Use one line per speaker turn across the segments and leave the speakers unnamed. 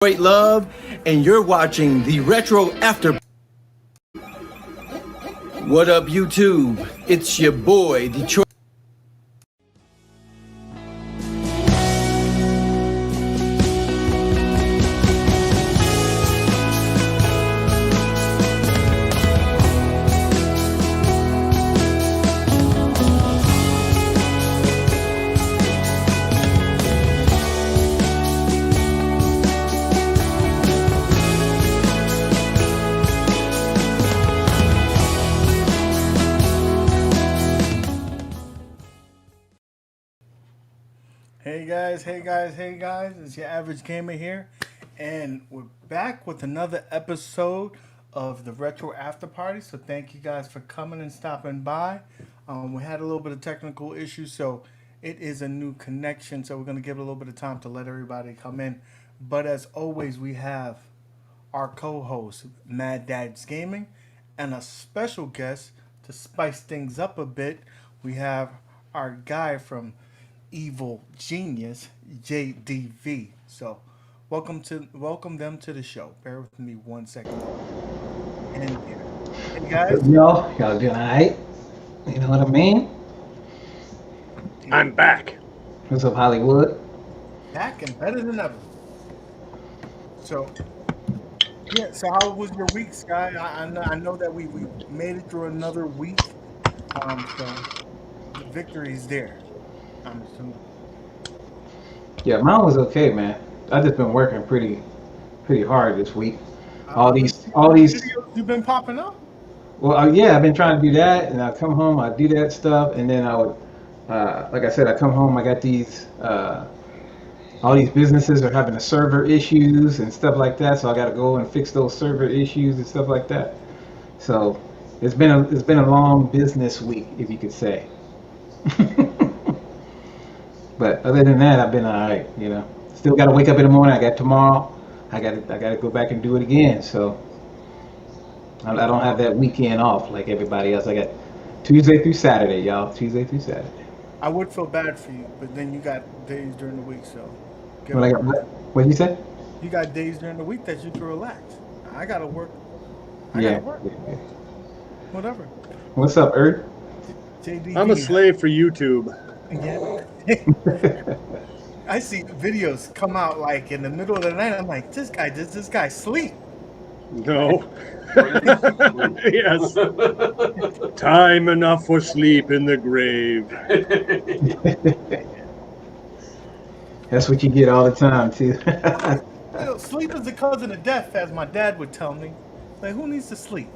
Great love, and you're watching the Retro After. What up, YouTube? It's your boy, Detroit.
Hey guys, it's your average gamer here, and we're back with another episode of the Retro After Party. So thank you guys for coming and stopping by. We had a little bit of technical issues, so it is a new connection, so we're going to give it a little bit of time to let everybody come in. But as always, we have our co-host, Mad Dad's Gaming, and a special guest to spice things up a bit. We have our guy from Evil Genius, JDV. So welcome them to the show. Bear with me 1 second. And hey guys,
y'all doing alright? You know what I mean?
I'm back.
What's up, Hollywood?
Back and better than ever. So yeah, so how was your week, Sky? I know that we made it through another week. So the victory's there, I'm assuming.
Yeah, mine was okay, man. I just been working pretty hard this week. All these
videos you've been popping up.
Well, yeah, I've been trying to do that, and I come home, I do that stuff, and then I would, like I said, I come home, I got these, all these businesses are having the server issues and stuff like that, so I got to go and fix those server issues and stuff like that. So it's been a long business week, if you could say. But other than that, I've been all right. You know, still got to wake up in the morning. I got tomorrow. I got to go back and do it again. So I don't have that weekend off like everybody else. I got Tuesday through Saturday, y'all. Tuesday through Saturday.
I would feel bad for you, but then you got days during the week, so.
What you say?
You got days during the week that you can relax. I gotta work.
Yeah.
Whatever.
What's up, Erd?
JD.
I'm a slave for YouTube.
Yeah. I see videos come out like in the middle of the night. I'm like, does this guy sleep?
No. Yes. Time enough for sleep in the grave.
That's what you get all the time, too.
Sleep is the cousin of death, as my dad would tell me. Like, who needs to sleep?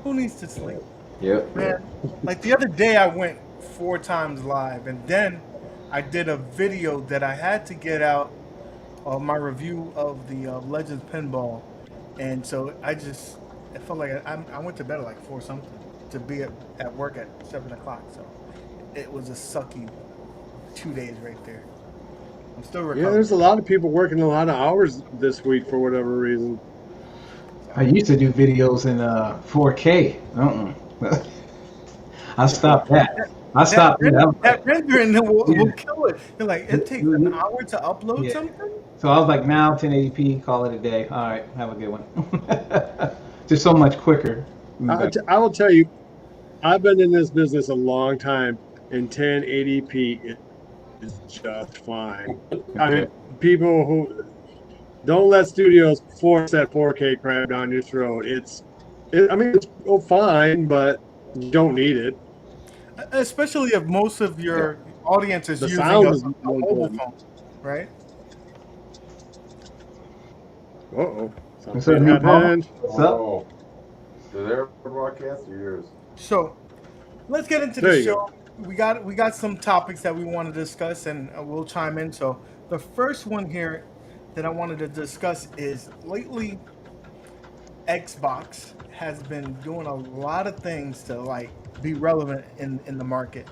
Who needs to sleep?
Yep.
Man, like the other day I went 4 times live, and then I did a video that I had to get out of my review of the Legends Pinball, and so it felt like I went to bed at like 4 something to be at work at 7 o'clock, so it was a sucky 2 days right there. I'm still recovering.
Yeah, there's a lot of people working a lot of hours this week for whatever reason.
I used to do videos in 4K. I stopped that.
That rendering will kill it. You're like, it takes an hour to upload something?
So I was like, now 1080p, call it a day. All right, have a good one. Just so much quicker.
I will tell you, I've been in this business a long time, and 1080p is just fine. I mean, people who don't let studios force that 4K crap down your throat. It's fine, but you don't need it.
Especially if most of your audience is using a mobile phone, right?
Uh-oh.
What's up, happened.
What's up? Did their broadcast or yours?
So, let's get into the show. We got some topics that we want to discuss, and we'll chime in. So, the first one here that I wanted to discuss is lately Xbox has been doing a lot of things to like be relevant in the market.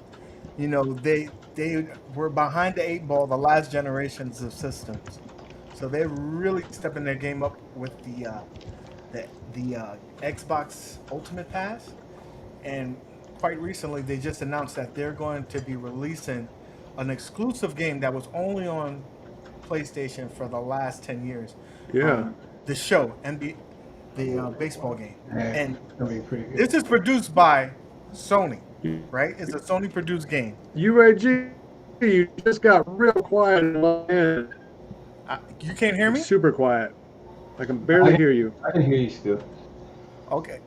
You know, they were behind the 8 ball the last generations of systems, so they're really stepping their game up with the Xbox Ultimate Pass, and quite recently they just announced that they're going to be releasing an exclusive game that was only on PlayStation for the last 10 years.
Yeah.
The show and the baseball game.
Yeah,
And
it's gonna be pretty good.
this is produced by Sony, right? It's a Sony produced game.
UAG, you just got real quiet in my end.
You can't hear me?
Super quiet. I can barely hear you.
I can hear you still.
Okay.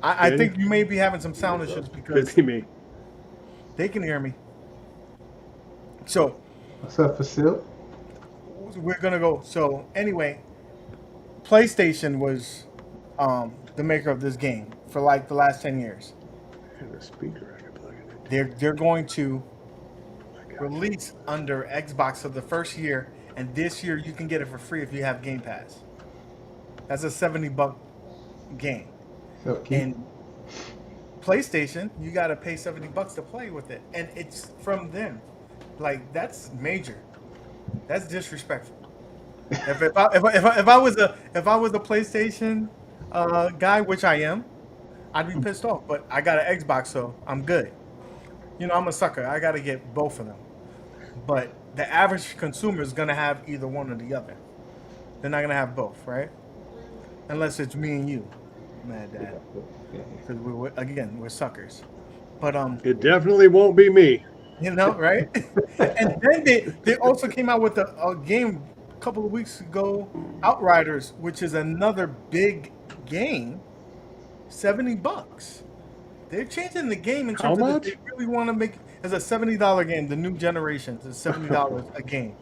I think you may be having some sound issues because
Busy me.
they can hear me. So
What's up, Fasil?
we're gonna go. So anyway, PlayStation was the maker of this game for like the last 10 years.
I have a speaker I can plug it in.
They're going to release under Xbox for the first year, and this year you can get it for free if you have Game Pass. That's a $70 game.
So, Keith?
And PlayStation, you got to pay $70 to play with it, and it's from them. Like, that's major. That's disrespectful. If I was a PlayStation guy, which I am, I'd be pissed off. But I got an Xbox, so I'm good. You know, I'm a sucker. I got to get both of them. But the average consumer is gonna have either one or the other. They're not gonna have both, right? Unless it's me and you, Mad Dad. Because we're suckers. But
It definitely won't be me.
you know, right? And then they also came out with a game a couple of weeks ago, Outriders, which is another big game, $70. They're changing the game in terms
How
of
much?
they really want to make. It's a $70 game. The new generation is $70 a game.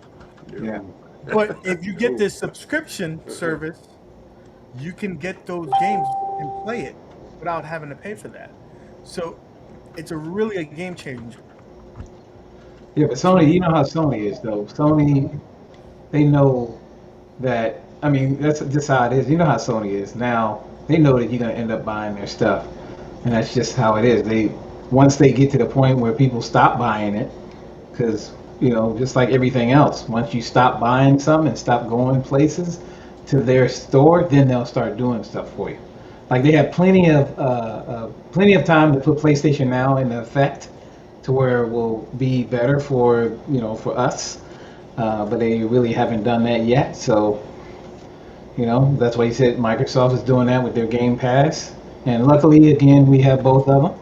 Yeah.
But if you get this subscription service, you can get those games and play it without having to pay for that. So it's really a game changer.
Yeah, but Sony, you know how Sony is, though. Sony, they know that. I mean, that's just how it is. You know how Sony is. Now they know that you're gonna end up buying their stuff, and that's just how it is. Once they get to the point where people stop buying it, because just like everything else, once you stop buying something and stop going places to their store, then they'll start doing stuff for you. Like they have plenty of time to put PlayStation Now in effect, to where it will be better for us, but they really haven't done that yet. So that's why you said Microsoft is doing that with their Game Pass, and luckily again we have both of them.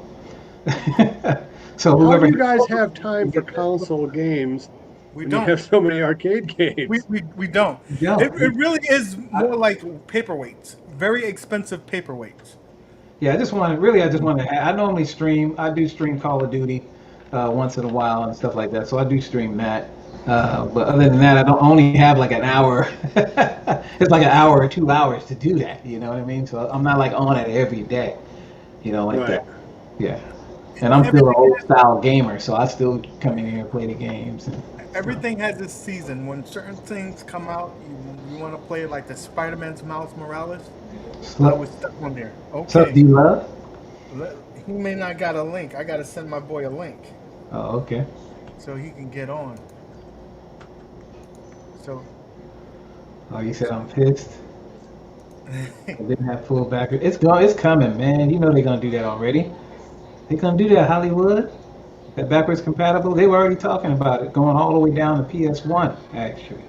So
How
whoever
do you guys have time for console games
We
when
don't.
you have so many arcade games?
We don't.
Yeah.
It really is more like paperweights, very expensive paperweights.
Yeah, I just want to. I normally stream. I do stream Call of Duty once in a while and stuff like that. So I do stream that. But other than that, I don't only have like an hour. It's like an hour or 2 hours to do that. You know what I mean? So I'm not like on it every day. Like
Right.
that. Yeah. And I'm still an old style gamer, so I still come in here and play the games.
Everything has its season. When certain things come out, you want to play it like the Spider-Man's Miles Morales. I was stuck on there.
What's up,
Okay.
D-Love?
He may not got a link. I got to send my boy a link
Oh, okay.
so he can get on. So
Oh, you said I'm pissed. I didn't have full back. It's coming, man. You know they're gonna do that already. They're gonna do that, Hollywood. That backwards compatible. They were already talking about it, going all the way down to PS1, actually.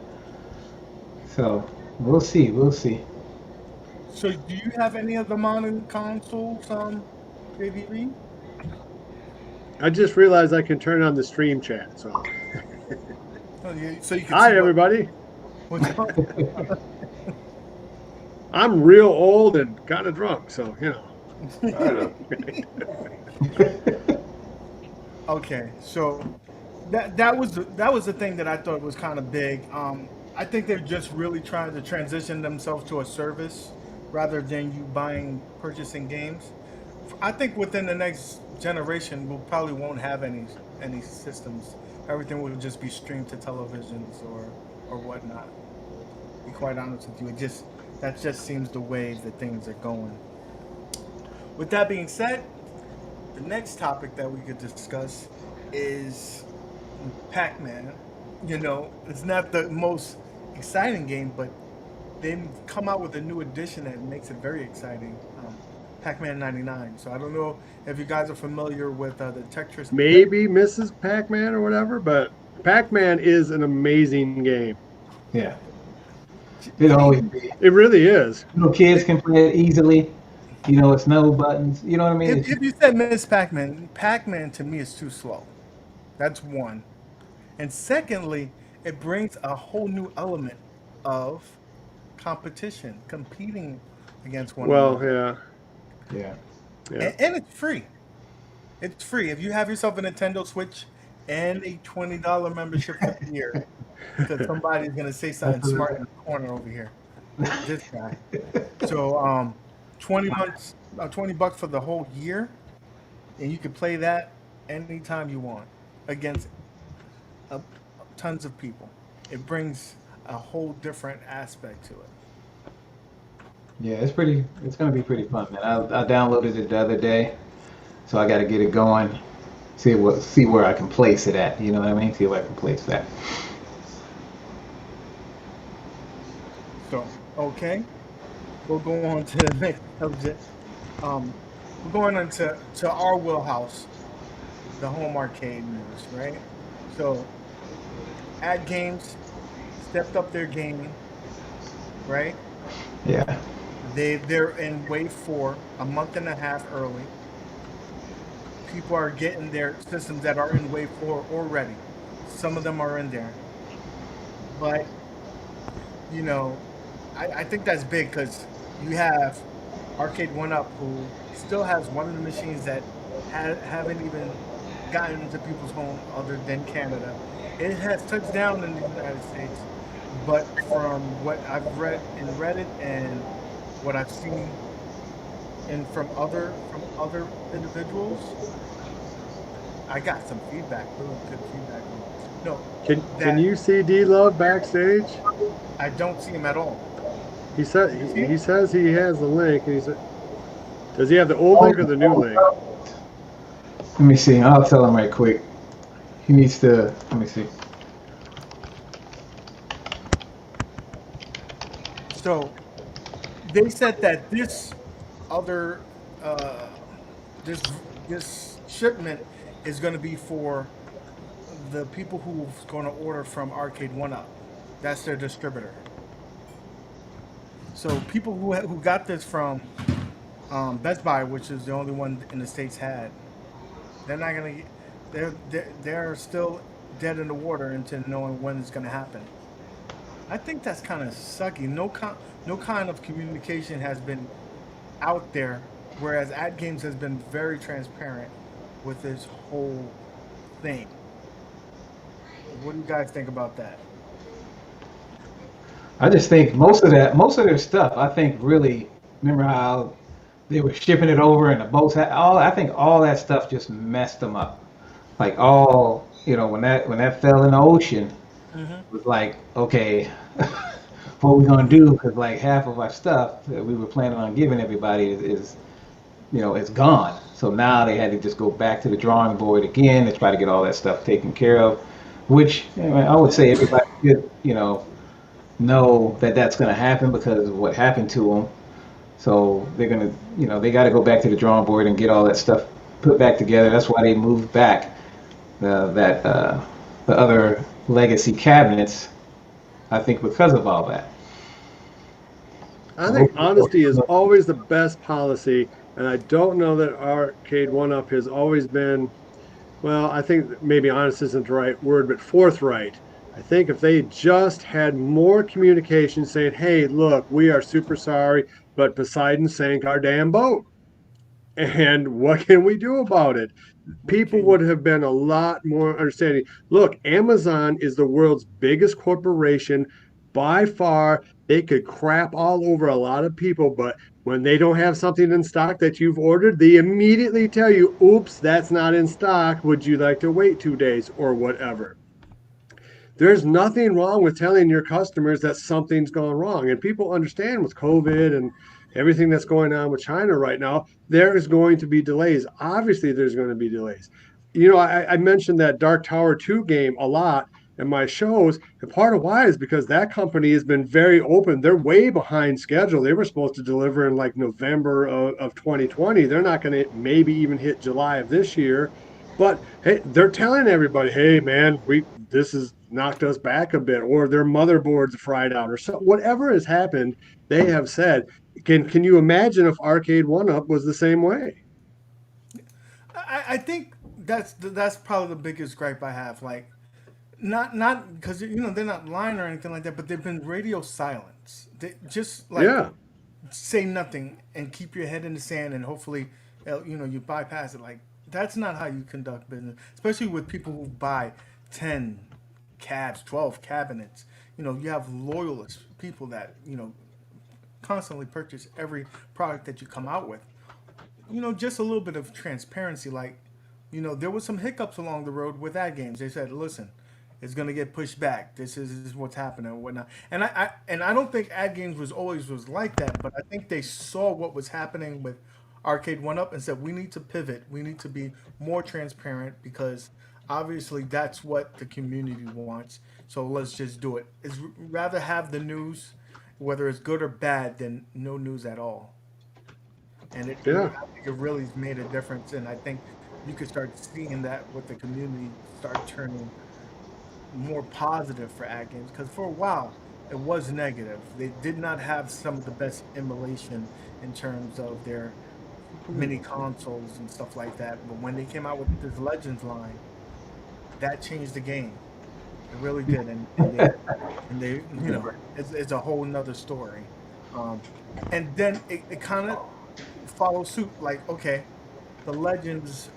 So we'll see. We'll see.
So do you have any of the modern consoles, JDV?
I just realized I can turn on the stream chat. So,
Oh, yeah, so you can
hi
see
everybody.
what's going.
I'm real old and kind of drunk, so
I know.
Okay, so that was the thing that I thought was kind of big. I think they're just really trying to transition themselves to a service rather than you purchasing games. I think within the next generation, we'll probably won't have any systems. Everything will just be streamed to televisions or whatnot. To be quite honest with you, that just seems the way that things are going. With that being said, the next topic that we could discuss is Pac-Man. It's not the most exciting game, but they've come out with a new edition that makes it very exciting. Pac-Man 99. So I don't know if you guys are familiar with the Tetris.
maybe Mrs. Pac-Man or whatever, but Pac-Man is an amazing game.
Yeah. It always be.
It really is.
Little kids can play it easily. You know, it's no buttons. You know what I mean?
If you said Miss Pac-Man, Pac-Man to me is too slow. That's one. And secondly, it brings a whole new element of competition, competing against one another.
Yeah.
And it's free. It's free. If you have yourself a Nintendo Switch and a $20 membership for the year, because somebody's gonna say something smart in the corner over here. This guy. So 20 months, $20 for the whole year, and you can play that anytime you want against uh, tons of people. It brings a whole different aspect to it.
Yeah, it's pretty. It's gonna be pretty fun, man. I downloaded it the other day, so I got to get it going. See where I can place it at. You know what I mean? See where I can place that.
So, okay, we'll go on to the next subject. We're going into our wheelhouse, the home arcade news, right? So, Ad Games stepped up their game, right?
Yeah.
They're in wave 4, a month and a half early. People are getting their systems that are in wave 4 already. Some of them are in there, but you know, I think that's big because you have Aracde1up, who still has one of the machines that haven't even gotten into people's home other than Canada. It has touched down in the United States, but from what I've read in Reddit and what I've seen and from other individuals, I got some feedback, really good feedback. No,
Can you see D-Love backstage?
I don't see him at all.
He says he has the link, and he said, does he have the old link or the new link?
Let me see. I'll tell him right quick. He needs to. Let me see.
So they said that this other this shipment is going to be for the people who's going to order from Aracde1up. That's their distributor. So people who got this from Best Buy, which is the only one in the States had, they're not gonna. They're still dead in the water into knowing when it's gonna happen. I think that's kind of sucky. No kind of communication has been out there, whereas Ad Games has been very transparent with this whole thing. What do you guys think about that?
I just think most of their stuff. I think really. Remember how they were shipping it over and the boats had all. I think all that stuff just messed them up. Like all, when that fell in the ocean, it was like, okay, what are we gonna do? Because like half of our stuff that we were planning on giving everybody is it's gone. So now they had to just go back to the drawing board again to try to get all that stuff taken care of. Which I would say everybody should, know that that's going to happen because of what happened to them. So they're going to, they got to go back to the drawing board and get all that stuff put back together. That's why they moved back the other legacy cabinets, I think, because of all that.
I think honesty is always the best policy, and I don't know that Aracde1up has always been, well, I think maybe honest isn't the right word, but forthright. I think if they just had more communication saying, hey, look, we are super sorry, but Poseidon sank our damn boat. And what can we do about it? People would have been a lot more understanding. Look, Amazon is the world's biggest corporation by far. They could crap all over a lot of people, but when they don't have something in stock that you've ordered, they immediately tell you, oops, that's not in stock. Would you like to wait 2 days or whatever? There's nothing wrong with telling your customers that something's gone wrong. And people understand with COVID and everything that's going on with China right now, there is going to be delays. Obviously, there's going to be delays. I mentioned that Dark Tower 2 game a lot in my shows. And part of why is because that company has been very open. They're way behind schedule. They were supposed to deliver in like November of 2020. They're not going to maybe even hit July of this year. But hey, they're telling everybody, hey, man, this has knocked us back a bit, or their motherboards fried out, or so whatever has happened, they have said. Can you imagine if Arcade1up was the same way?
I think that's probably the biggest gripe I have. Like, not because they're not lying or anything like that, but they've been radio silence. They just like
Yeah.
say nothing and keep your head in the sand, and hopefully, you bypass it. Like, that's not how you conduct business, especially with people who buy 10 cabs, 12 cabinets. You have loyalist people that constantly purchase every product that you come out with. Just a little bit of transparency. Like, there was some hiccups along the road with ad games. They said, listen, it's going to get pushed back. This is what's happening and whatnot. And I don't think ad games was like that, but I think they saw what was happening with Arcade1up and said, we need to pivot. We need to be more transparent, because obviously that's what the community wants. So let's just do it. It's rather have the news, whether it's good or bad, than no news at all. And I think it really has made a difference. And I think you could start seeing that with the community start turning more positive for ad games, because for a while it was negative. They did not have some of the best emulation in terms of their mini consoles and stuff like that. But when they came out with this Legends line, that changed the game. It really did, and they it's a whole nother story. And then it kind of follows suit. Like, okay, the Legends,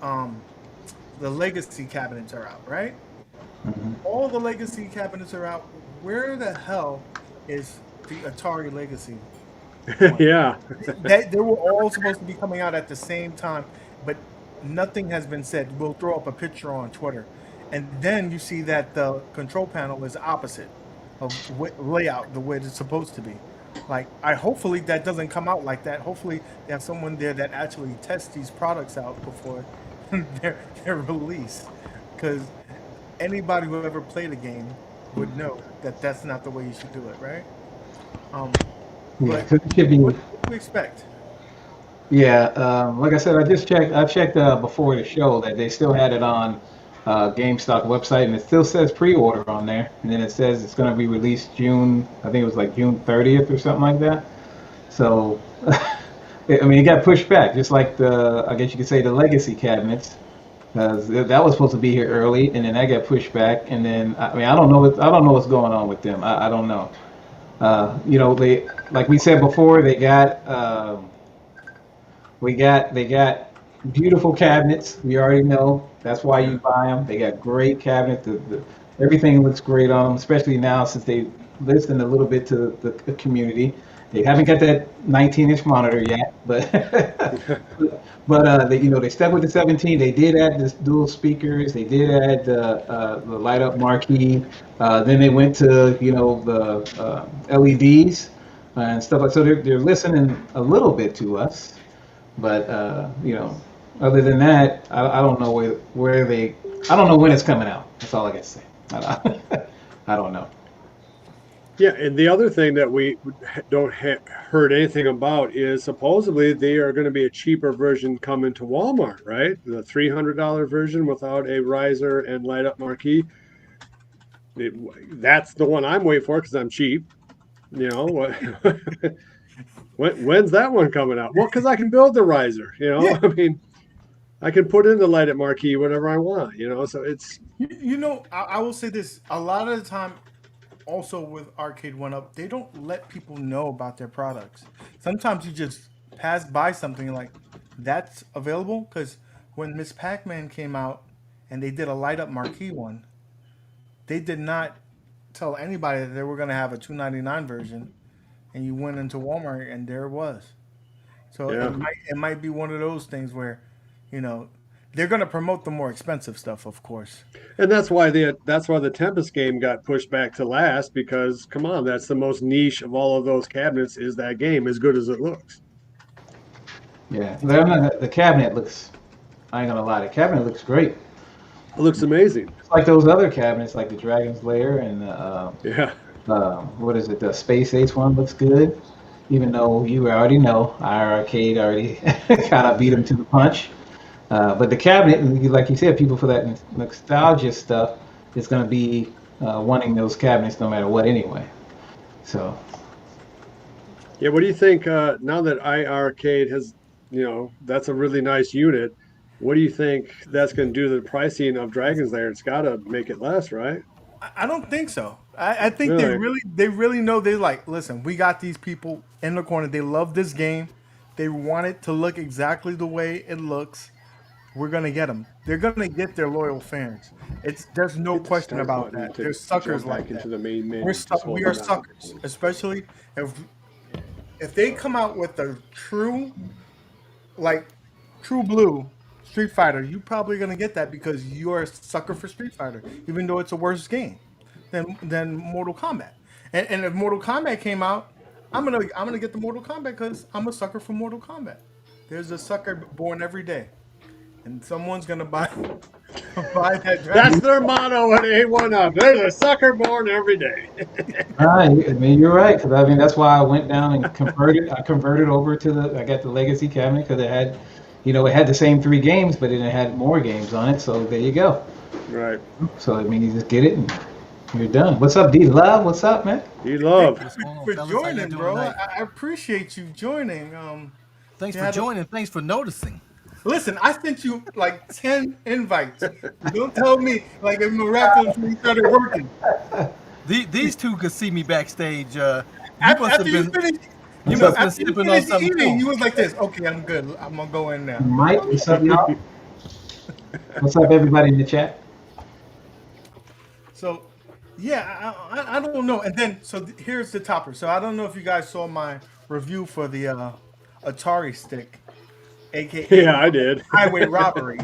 the Legacy cabinets are out, right? All the Legacy cabinets are out. Where the hell is the Atari Legacy?
Yeah.
They were all supposed to be coming out at the same time, but nothing has been said. We'll throw up a picture on Twitter. And then you see that the control panel is opposite of layout, the way it's supposed to be. Like, hopefully that doesn't come out like that. Hopefully they have someone there that actually tests these products out before they're released. Because anybody who ever played a game would know that that's not the way you should do it, right?
Yeah,
But
'cause it should be.
what do we expect?
Yeah, like I said, I just checked. I checked before the show that they still had it on GameStop website, and it still says pre-order on there. And then it says it's going to be released June. I think it was like June 30th or something like that. So, I mean, it got pushed back, just like I guess you could say the Legacy cabinets. That was supposed to be here early, and then that got pushed back. And then, I mean, I don't know what's going on with them. I don't know. They, like we said before, they got beautiful cabinets. We already know that's why you buy them. They got great cabinets. Everything looks great on them, especially now since they listened a little bit to the community. They haven't got that 19-inch monitor yet, but they stuck with the 17. They did add this dual speakers. They did add the light up marquee. Then they went to the LEDs and stuff like. So they're listening a little bit to us, but other than that, I don't know where they. I don't know when it's coming out. That's all I got to say. I don't know.
Yeah, and the other thing that we don't heard anything about is supposedly they are going to be a cheaper version coming to Walmart, right? The $300 version without a riser and light up marquee. That's the one I'm waiting for because I'm cheap. When's that one coming out? Well, because I can build the riser.
Yeah.
I mean, I can put in the light up marquee whenever I want. So it's.
I will say this: a lot of the time. Also with Arcade1up, they don't let people know about their products. Sometimes you just pass by something like that's available, because when Miss Pac-Man came out and they did a light up marquee one, they did not tell anybody that they were going to have a $2.99 version, and you went into Walmart and there it was. So
Yeah.
it might be one of those things where they're going to promote the more expensive stuff, of course.
And that's why the Tempest game got pushed back to last, because come on, that's the most niche of all of those cabinets. Is that game as good as it looks?
Yeah, the cabinet looks. I ain't gonna lie, the cabinet looks great.
It looks amazing.
It's like those other cabinets, like the Dragon's Lair and
Yeah.
what is it? The Space Ace one looks good. Even though you already know, our arcade already kind of beat him to the punch. But the cabinet, like you said, people for that nostalgia stuff, is going to be wanting those cabinets no matter what anyway. So
Yeah, what do you think now that iArcade has, that's a really nice unit. What do you think that's going to do to the pricing of Dragon's Lair? It's got to make it less, right?
I don't think so. I think
Really?
they really know. They're like, listen, we got these people in the corner. They love this game. They want it to look exactly the way it looks. We're gonna get them. They're gonna get their loyal fans. There's no
Hit the
question
start
about
button
that.
to
There's suckers
jump
like
back into
that.
the main menu. Just hold
We
it
are
down.
suckers, especially if they come out with a true, like, true blue Street Fighter. You probably gonna get that because you're a sucker for Street Fighter, even though it's a worse game than Mortal Kombat. And if Mortal Kombat came out, I'm gonna get the Mortal Kombat because I'm a sucker for Mortal Kombat. There's a sucker born every day, and someone's gonna buy buy that.
That's their motto at A1up. There's a sucker born every day.
I mean, you're right, because I mean that's why I went down and converted. I converted over to I got the Legacy cabinet because it had, it had the same 3 games, but it had more games on it. So there you go.
Right.
So I mean, you just get it and you're done. What's up, D Love? What's up, man?
You love.
Thanks for joining, bro. I appreciate you joining.
Thanks for joining. Thanks for noticing.
Listen, I sent you like 10 invites. Don't tell me like if miraculously started working.
These two could see me backstage. You
After,
must have
you
been.
finished,
You must have been
after you
sipping on
finished
something
eating,
cool.
you was like this. Okay, I'm good. I'm gonna go in now.
Mike, what's up, y'all? What's up, everybody in the chat?
So, yeah, I don't know. And then, here's the topper. So I don't know if you guys saw my review for the Atari stick, aka
Yeah, I did.
highway robbery.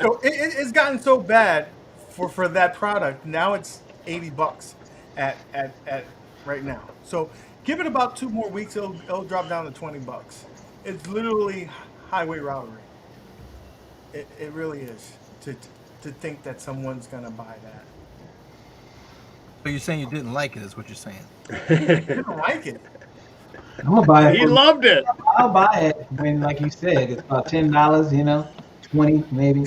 So it's gotten so bad for that product. Now it's $80 at right now. So give it about 2 more weeks. It'll drop down to $20. It's literally highway robbery. It really is to think that someone's gonna buy that.
So you're saying you didn't like it, is what you're saying.
I don't like it.
I'm gonna buy it.
He loved it.
I'll buy it when, like you said, it's about $10. 20 maybe.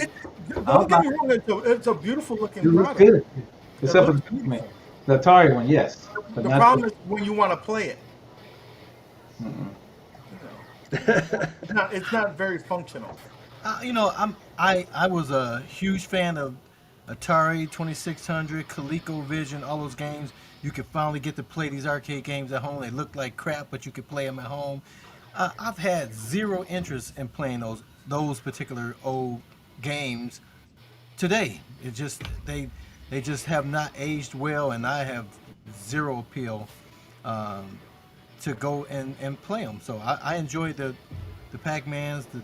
Don't get me wrong. It's a beautiful looking
It looks
product.
good. Except for the Atari one, yes. But
The
not
problem is when you want to play it. It's not very functional.
I was a huge fan of Atari 2600, ColecoVision, all those games. You could finally get to play these arcade games at home. They looked like crap, but you could play them at home. I've had zero interest in playing those particular old games today. It just they just have not aged well, and I have zero appeal to go and play them. So I enjoyed the Pac-Mans, the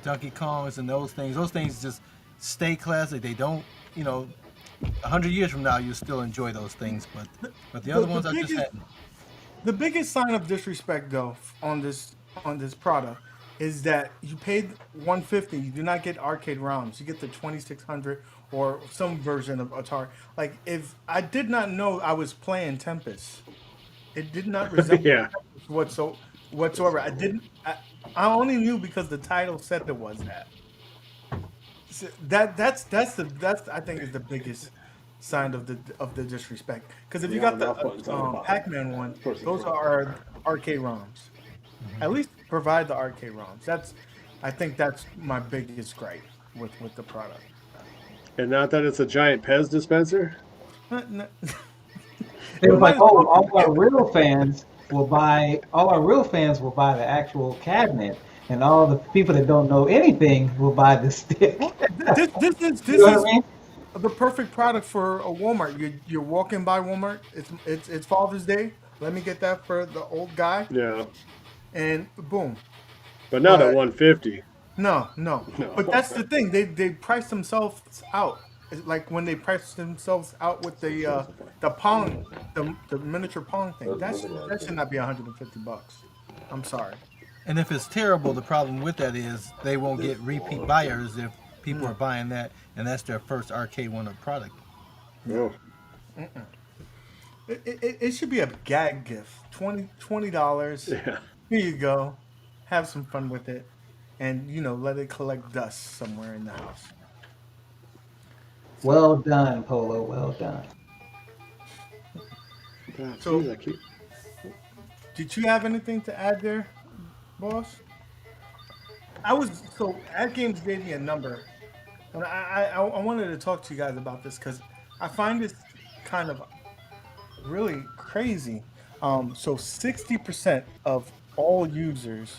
Donkey Kongs, and those things. Those things just stay classic. They don't, 100 years from now, you'll still enjoy those things. But the other ones I just hadn't.
The biggest sign of disrespect, though, on this product is that you paid $150. You do not get arcade ROMs. You get the 2600 or some version of Atari. Like, if I did not know I was playing Tempest, it did not resemble
Yeah.
Tempest whatsoever. I only knew because the title said it was that. So that's I think is the biggest sign of the disrespect. Because if you got the Pac-Man one, those are arcade ROMs. At least provide the arcade ROMs. I think that's my biggest gripe with the product.
And not that it's a giant Pez dispenser.
It was like, all our real fans will buy the actual cabinet, and all the people that don't know anything will buy the stick.
This is
You know what I mean?
the perfect product for a Walmart. You're walking by Walmart. It's Father's Day. Let me get that for the old guy,
Yeah.
and boom.
But not at 150.
No. But that's the thing. They price themselves out. It's like when they price themselves out with the Pong, the miniature Pong thing. That should not be $150. I'm sorry.
And if it's terrible, the problem with that is they won't get repeat buyers if people are buying that, and that's their first arcade one-up product.
No.
It should be a gag gift. $20.
Yeah.
Here you go. Have some fun with it, and let it collect dust somewhere in the house.
Well done, Polo. Well done.
So-
Jeez, I keep-
Did you have anything to add there, boss? Ad Games gave me a number, and I wanted to talk to you guys about this because I find this kind of really crazy. So 60% of all users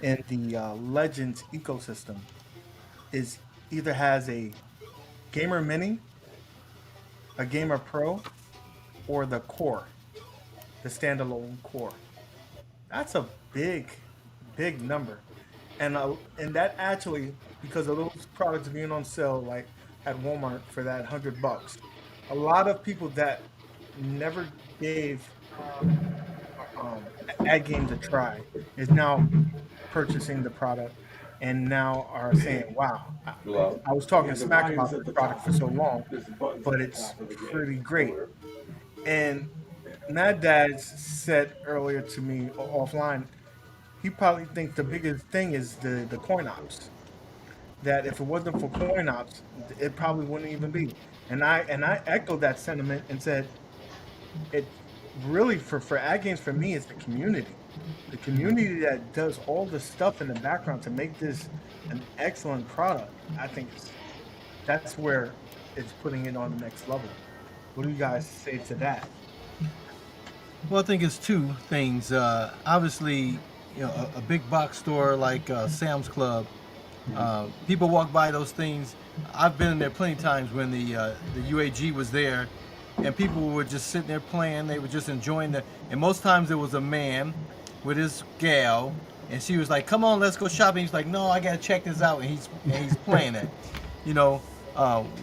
in the Legends ecosystem is either has a Gamer Mini, a Gamer Pro, or the Core, the standalone Core. That's a big number, and that actually, because of those products being on sale like at Walmart for that $100, a lot of people that never gave um, ad games a try is now purchasing the product and now are saying, "Wow, I was talking smack about this product for so long, but it's pretty great." And Mad Dad said earlier to me offline, he probably thinks the biggest thing is the coin ops. That if it wasn't for coin ops, it probably wouldn't even be. And I echoed that sentiment and said, it really for ad games for me is the community that does all the stuff in the background to make this an excellent product. I think that's where it's putting it on the next level. What do you guys say to that?
Well, I think it's two things. Obviously, a big box store like Sam's Club, people walk by those things. I've been in there plenty of times when the UAG was there, and people were just sitting there playing. They were just enjoying and most times there was a man with his gal, and she was like, "Come on, let's go shopping." He's like, "No, I gotta check this out," and he's playing it.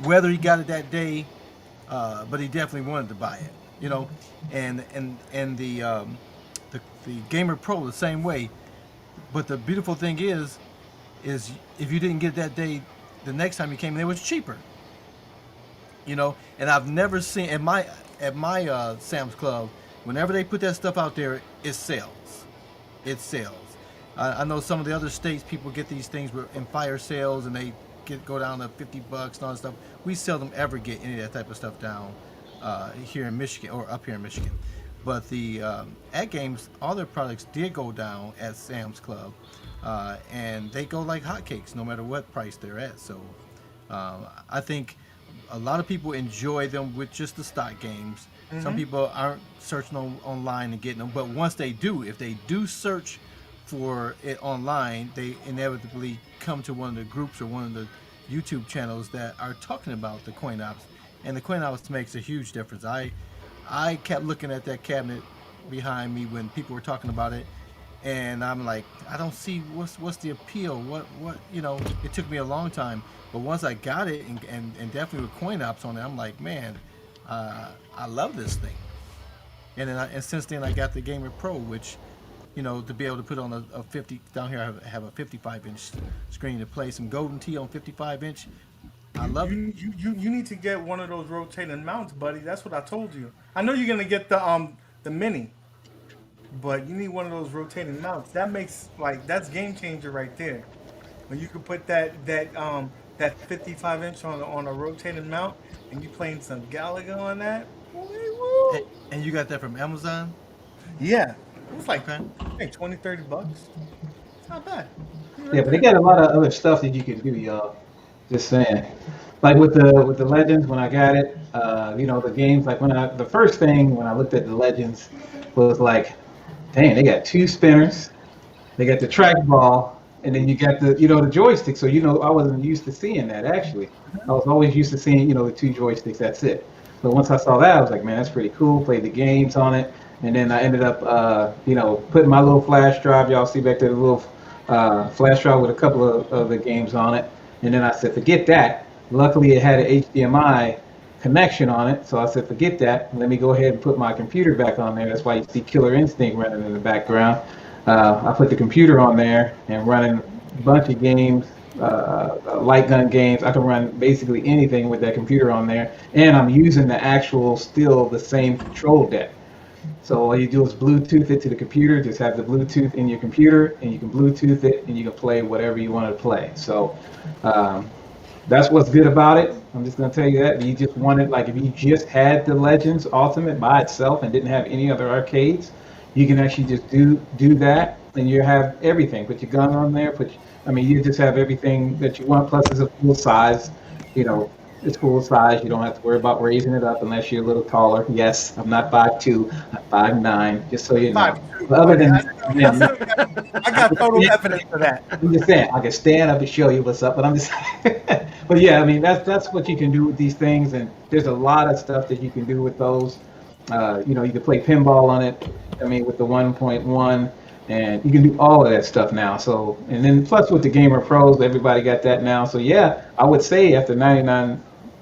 Whether he got it that day, but he definitely wanted to buy it. And the Gamer Pro the same way. But the beautiful thing is if you didn't get it that day, the next time you came in, it was cheaper. And I've never seen at my Sam's Club, whenever they put that stuff out there, it sells. It sells. I know some of the other states, people get these things in fire sales and they go down to $50 and all that stuff. We seldom ever get any of that type of stuff down here in Michigan or up here in Michigan. But the ad games, all their products did go down at Sam's Club, and they go like hotcakes no matter what price they're at. So I think a lot of people enjoy them with just the stock games. Mm-hmm. Some people aren't searching online and getting them, but once they do, if they do search for it online, they inevitably come to one of the groups or one of the YouTube channels that are talking about the coin ops, and the coin ops makes a huge difference. I kept looking at that cabinet behind me when people were talking about it, and I'm like, I don't see what's the appeal. What it took me a long time, but once I got it and definitely with coin ops on it, I'm like, man, I love this thing. And since then I got the Gamer Pro, which to be able to put on a 50 down here, I have a 55-inch screen to play some Golden Tee on 55-inch. I love it.
You need to get one of those rotating mounts, buddy. That's what I told you. I know you're gonna get the mini, but you need one of those rotating mounts. That's game changer right there. When you can put that 55-inch on a rotating mount, and you playing some Galaga on that.
And you got that from Amazon?
Yeah, it was like $20-$30. It's not bad.
Yeah, but they got a lot of other stuff that you can do, y'all. Just saying. Like with the Legends, when I got it, the games, like the first thing when I looked at the Legends was like, dang, they got two spinners, they got the trackball, and then you got the joystick. So I wasn't used to seeing that actually. I was always used to seeing the two joysticks. That's it. But once I saw that, I was like, man, that's pretty cool. Played the games on it, and then I ended up putting my little flash drive. Y'all see back there, the little flash drive with a couple of the games on it. And then I said, forget that. Luckily, it had an HDMI connection on it. So I said, forget that. Let me go ahead and put my computer back on there. That's why you see Killer Instinct running in the background. I put the computer on there and running a bunch of games, light gun games. I can run basically anything with that computer on there. And I'm using the same control deck. So all you do is Bluetooth it to the computer. Just have the Bluetooth in your computer, and you can Bluetooth it, and you can play whatever you want to play. So That's what's good about it. I'm just gonna tell you that. If you just wanted, like, if you just had the Legends Ultimate by itself and didn't have any other arcades, you can actually just do that, and you have everything. Put your gun on there. I mean, you just have everything that you want. Plus, it's a full size. You know, it's full size. You don't have to worry about raising it up unless you're a little taller. Yes, I'm not 5'2", I'm 5'9", just so you know.
5'2",
But other than
I got total evidence for that.
I'm just saying, I can stand up and show you what's up, but I'm just, but yeah, I mean, that's what you can do with these things, and there's a lot of stuff that you can do with those. You know, you can play pinball on it. I mean, with the 1.1, and you can do all of that stuff now. So, and then plus with the Gamer Pros, everybody got that now. So yeah, I would say after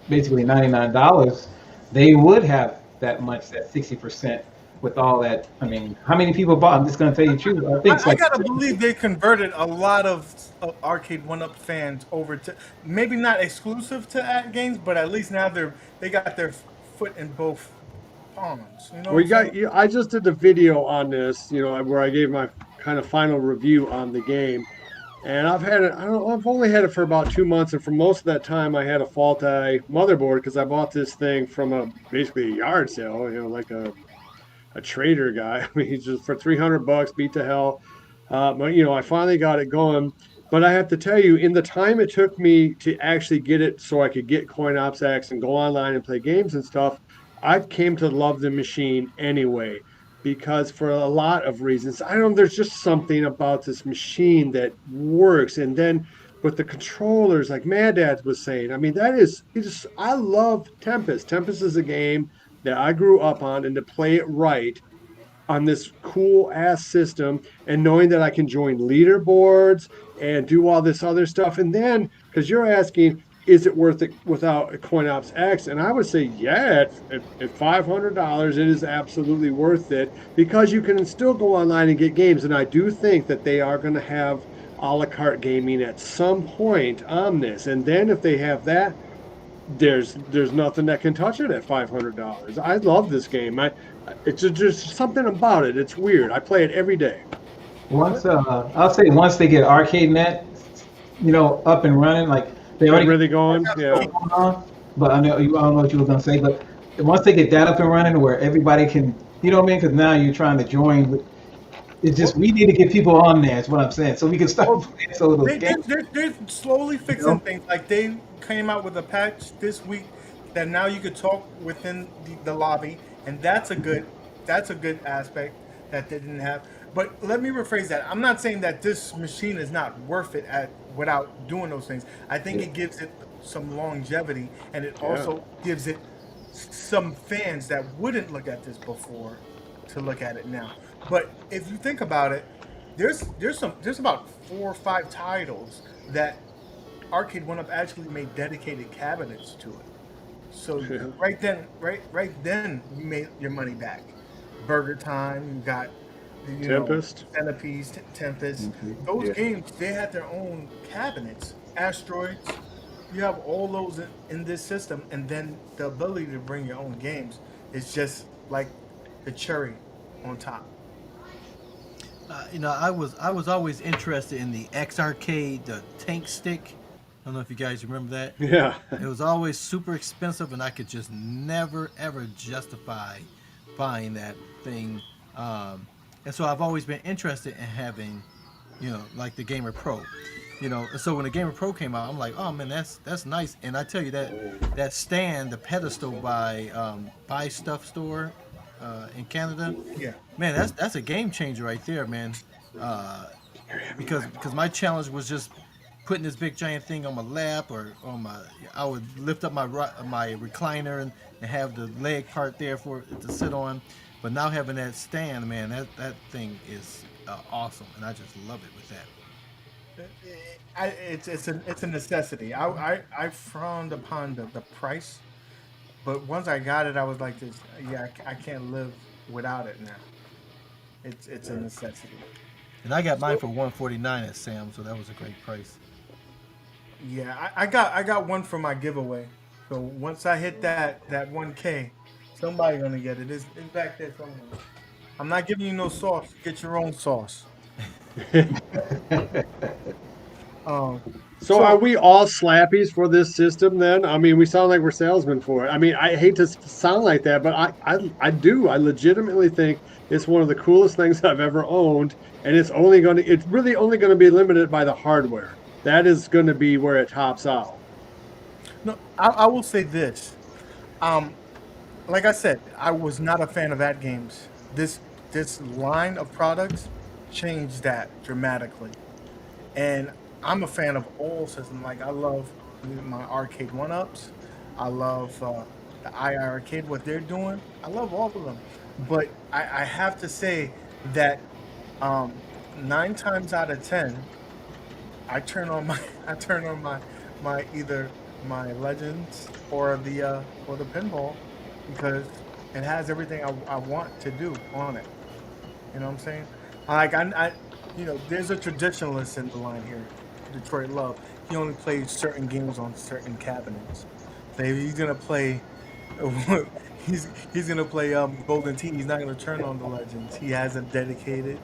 basically $99, they would have that 60% with all that. I mean, how many people bought? I'm just going to tell you the truth. I think it's
I gotta believe they converted a lot of Aracde1up fans over to, maybe not exclusive to at games, but at least now they got their foot in both ponds. You know,
We got you. I just did the video on this, where I gave my kind of final review on the game, and I've had it. I've only had it for about 2 months, and for most of that time, I had a faulty motherboard because I bought this thing from basically a yard sale, like a trader guy. I mean, he's just for $300, beat to hell. But I finally got it going. But I have to tell you, in the time it took me to actually get it so I could get CoinOpsX and go online and play games and stuff, I came to love the machine anyway, because for a lot of reasons, I don't know, there's just something about this machine that works. And then with the controllers, like Mad Dad was saying, I mean, I love Tempest. Tempest is a game that I grew up on, and to play it right on this cool ass system, and knowing that I can join leaderboards and do all this other stuff. And then, because you're asking, is it worth it without CoinOpsX? And I would say, yeah, at $500, it is absolutely worth it, because you can still go online and get games. And I do think that they are going to have a la carte gaming at some point on this. And then if they have that, there's nothing that can touch it at $500. I love this game. It's just something about it. It's weird. I play it every day.
I'll say once they get ArcadeNet, up and running, like they already
really going, yeah.
But I don't know what you were gonna say, but once they get that up and running, where everybody can, you know what I mean? Because now you're trying to join. It's just we need to get people on there. Is what I'm saying, so we can start playing some of those games.
They're slowly fixing things. Like they came out with a patch this week that now you could talk within the lobby, and that's a good aspect that they didn't have. But let me rephrase that. I'm not saying that this machine is not worth it without doing those things. I think it gives it some longevity, and it also gives it some fans that wouldn't look at this before to look at it now. But if you think about it, there's about 4 or 5 titles that Aracde1up actually made dedicated cabinets to it. So right then you made your money back. Burger Time, you got
Tempest,
Centipede, Tempest. Those games, they had their own cabinets. Asteroids, you have all those in this system, and then the ability to bring your own games is just like the cherry on top.
I was always interested in the X Arcade, the tank stick. I don't know if you guys remember that.
Yeah.
It was always super expensive, and I could just never ever justify buying that thing. And so I've always been interested in having, like the Gamer Pro. So when the Gamer Pro came out, I'm like, oh man, that's nice. And I tell you that stand, the pedestal by Buy Stuff Store in Canada, man, that's a game changer right there, man. Because my challenge was just putting this big giant thing on my lap, or I would lift up my recliner and have the leg part there for it to sit on. But now having that stand, man, that thing is awesome, and I just love it with that.
It's a necessity. I frowned upon the price, but once I got it, I was like this. Yeah, I can't live without it now. It's a necessity.
And I got mine for $149 at Sam, so that was a great price.
Yeah, I got one for my giveaway. So once I hit that 1K, somebody's gonna get it. It's back there somewhere. I'm not giving you no sauce. Get your own sauce.
So are we all slappies for this system then? I mean, we sound like we're salesmen for it. I mean, I hate to sound like that, but I do. I legitimately think it's one of the coolest things I've ever owned, and it's really only going to be limited by the hardware. That is going to be where it tops out.
No, I will say this. Like I said, I was not a fan of that games. This line of products changed that dramatically, and I'm a fan of all systems. Like I love my Aracde1ups. I love the Arcade, what they're doing. I love all of them, but I have to say that 9 times out of 10, I turn on my either my Legends or the pinball because it has everything I want to do on it. You know what I'm saying? Like there's a traditionalist in the line here, Detroit Love. He only plays certain games on certain cabinets. So if he's gonna play, he's gonna play Golden Tee. He's not gonna turn on the Legends. He has a dedicated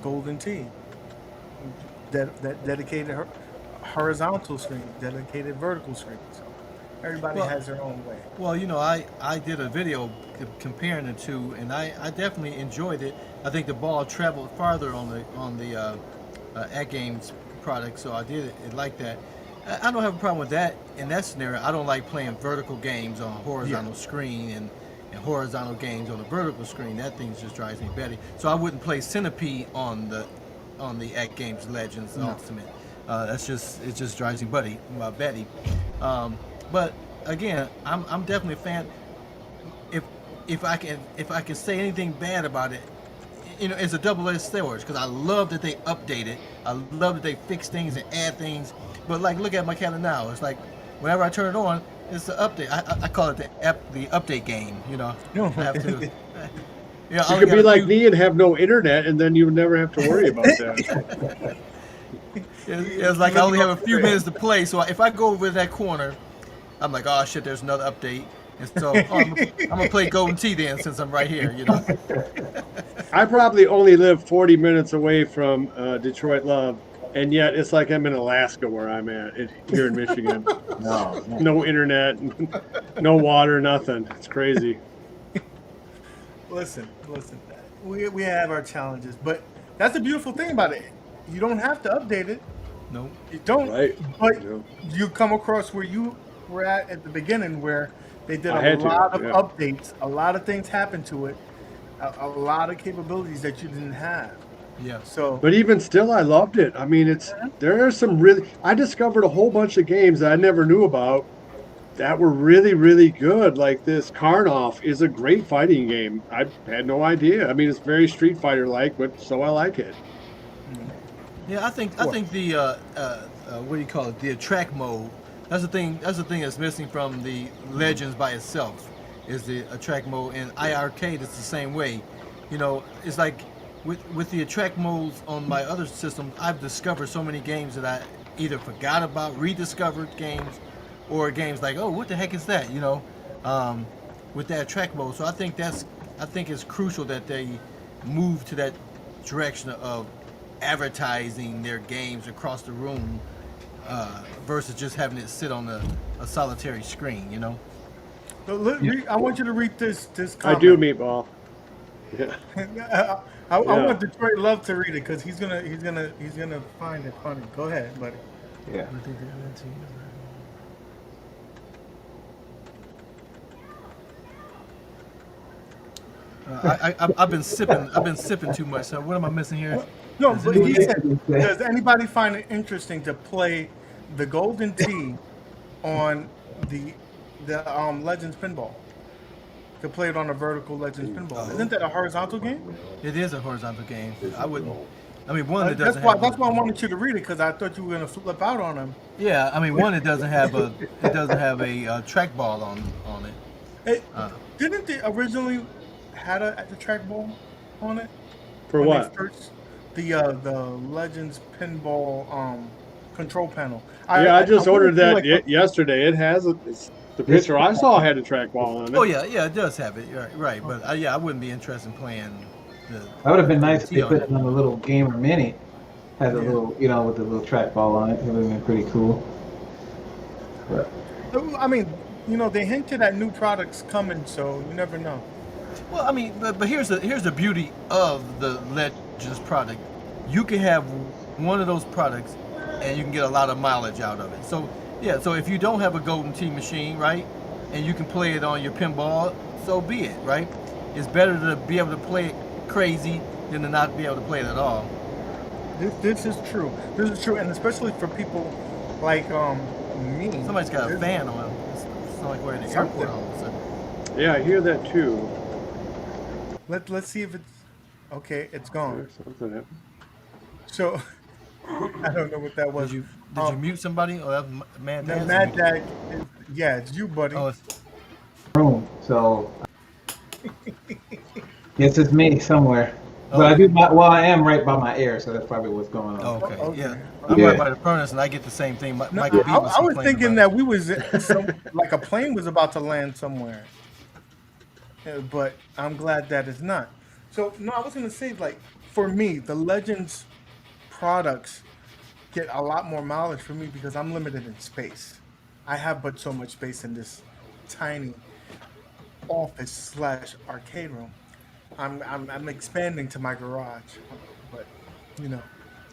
Golden Tee, that dedicated horizontal screen, dedicated vertical screen. So everybody
Well,
has their own way.
Well, I did a video comparing the two, and I definitely enjoyed it. I think the ball traveled farther on the at games product, so I did it like that. I don't have a problem with that in that scenario. I don't like playing vertical games on a horizontal screen and horizontal games on a vertical screen. That thing just drives me batty. So I wouldn't play Centipede on the at games Legends Ultimate. It just drives me batty. But again, I'm definitely a fan. If I can say anything bad about it, it's a double-edged sword because I love that they update it. I love that they fix things and add things. But like, look at my calendar now. It's like whenever I turn it on, it's the update. I call it the update game. I have to.
You could be like me and have no internet, and then you would never have to worry about that.
It's like I only have a few minutes to play. So if I go over that corner, I'm like, oh shit, there's another update. And so I'm gonna play Golden Tee then since I'm right here.
I probably only live 40 minutes away from Detroit Love, and yet it's like I'm in Alaska where I'm at here in Michigan. No internet, no water, nothing. It's crazy.
Listen. We have our challenges, but that's the beautiful thing about it. You don't have to update it.
No,
you don't.
Right.
But
No.
you come across where you were at the beginning, where they did a lot of updates. A lot of things happened to it. A lot of capabilities that you didn't have.
Yeah.
So,
But even still, I loved it. I mean, there are some I discovered a whole bunch of games that I never knew about that were really, really good. Like this Karnoff is a great fighting game. I had no idea. I mean, it's very Street Fighter-like, but so I like it.
Yeah, I think the what do you call it? The attract mode. That's the thing that's missing from the Legends by itself. Is the attract mode, and iArcade is the same way. It's like with the attract modes on my other system, I've discovered so many games that I either forgot about, rediscovered games, or games like, oh, what the heck is that? With that attract mode. So I think it's crucial that they move to that direction of advertising their games across the room versus just having it sit on a solitary screen.
I want you to read this comment.
I do, Meatball. Yeah.
I want Detroit Love to read it because he's gonna find it funny. Go ahead, buddy.
Yeah.
I've been sipping too much. So what am I missing here?
No, but he said, does anybody find it interesting to play the Golden Tee on the Legends pinball? To play it on a vertical Legends pinball. Isn't that a horizontal game?
It is a horizontal game. I wouldn't. I mean, one that
That's
doesn't.
why I wanted you to read it because I thought you were gonna flip out on him.
Yeah, I mean, one that doesn't have a trackball on it.
Didn't they originally had a trackball on it?
For
When
what?
they first, the Legends pinball control panel.
I just ordered that
like,
yesterday. It has the picture I saw had a trackball on it.
Oh yeah, it does have it. Right. But I wouldn't be interested in playing.
That would have been nice if they put it on a little gamer mini. Has a little, you know, with the little trackball on it. It would have been pretty cool. But
I mean, you know, they hinted at new products coming, so you never know.
Well, I mean, but here's the beauty of the Legends product. You can have one of those products, and you can get a lot of mileage out of it. So yeah, so if you don't have a Golden Tee machine, right, and you can play it on your pinball, so be it, right? It's better to be able to play it crazy than to not be able to play it at all.
This is true. This is true, and especially for people like me.
Somebody's got a fan on. It's not like we're in the airport all of a sudden.
Yeah, I hear that too.
Let's see if it's okay. It's gone.
There's something there.
So I don't know what that was.
Did you mute somebody? Oh, that was Mad
No,
Dad.
Mad Dad. Yeah, it's you, buddy.
Oh, it's,
room. So yes, it's me somewhere. But I do. Well, I am right by my ear, so that's probably what's going on.
oh, okay.
Okay.
Yeah. I'm
Yeah.
right by the furnace, and I get the same thing.
No,
Michael B
I
was
was
complaining
thinking
about
that
it.
we was like a plane was about to land somewhere, but I'm glad that it's not. So no, I was gonna say like for me, the Legends products get a lot more mileage for me because I'm limited in space. I have but so much space in this tiny office slash arcade room. I'm expanding to my garage, but you know.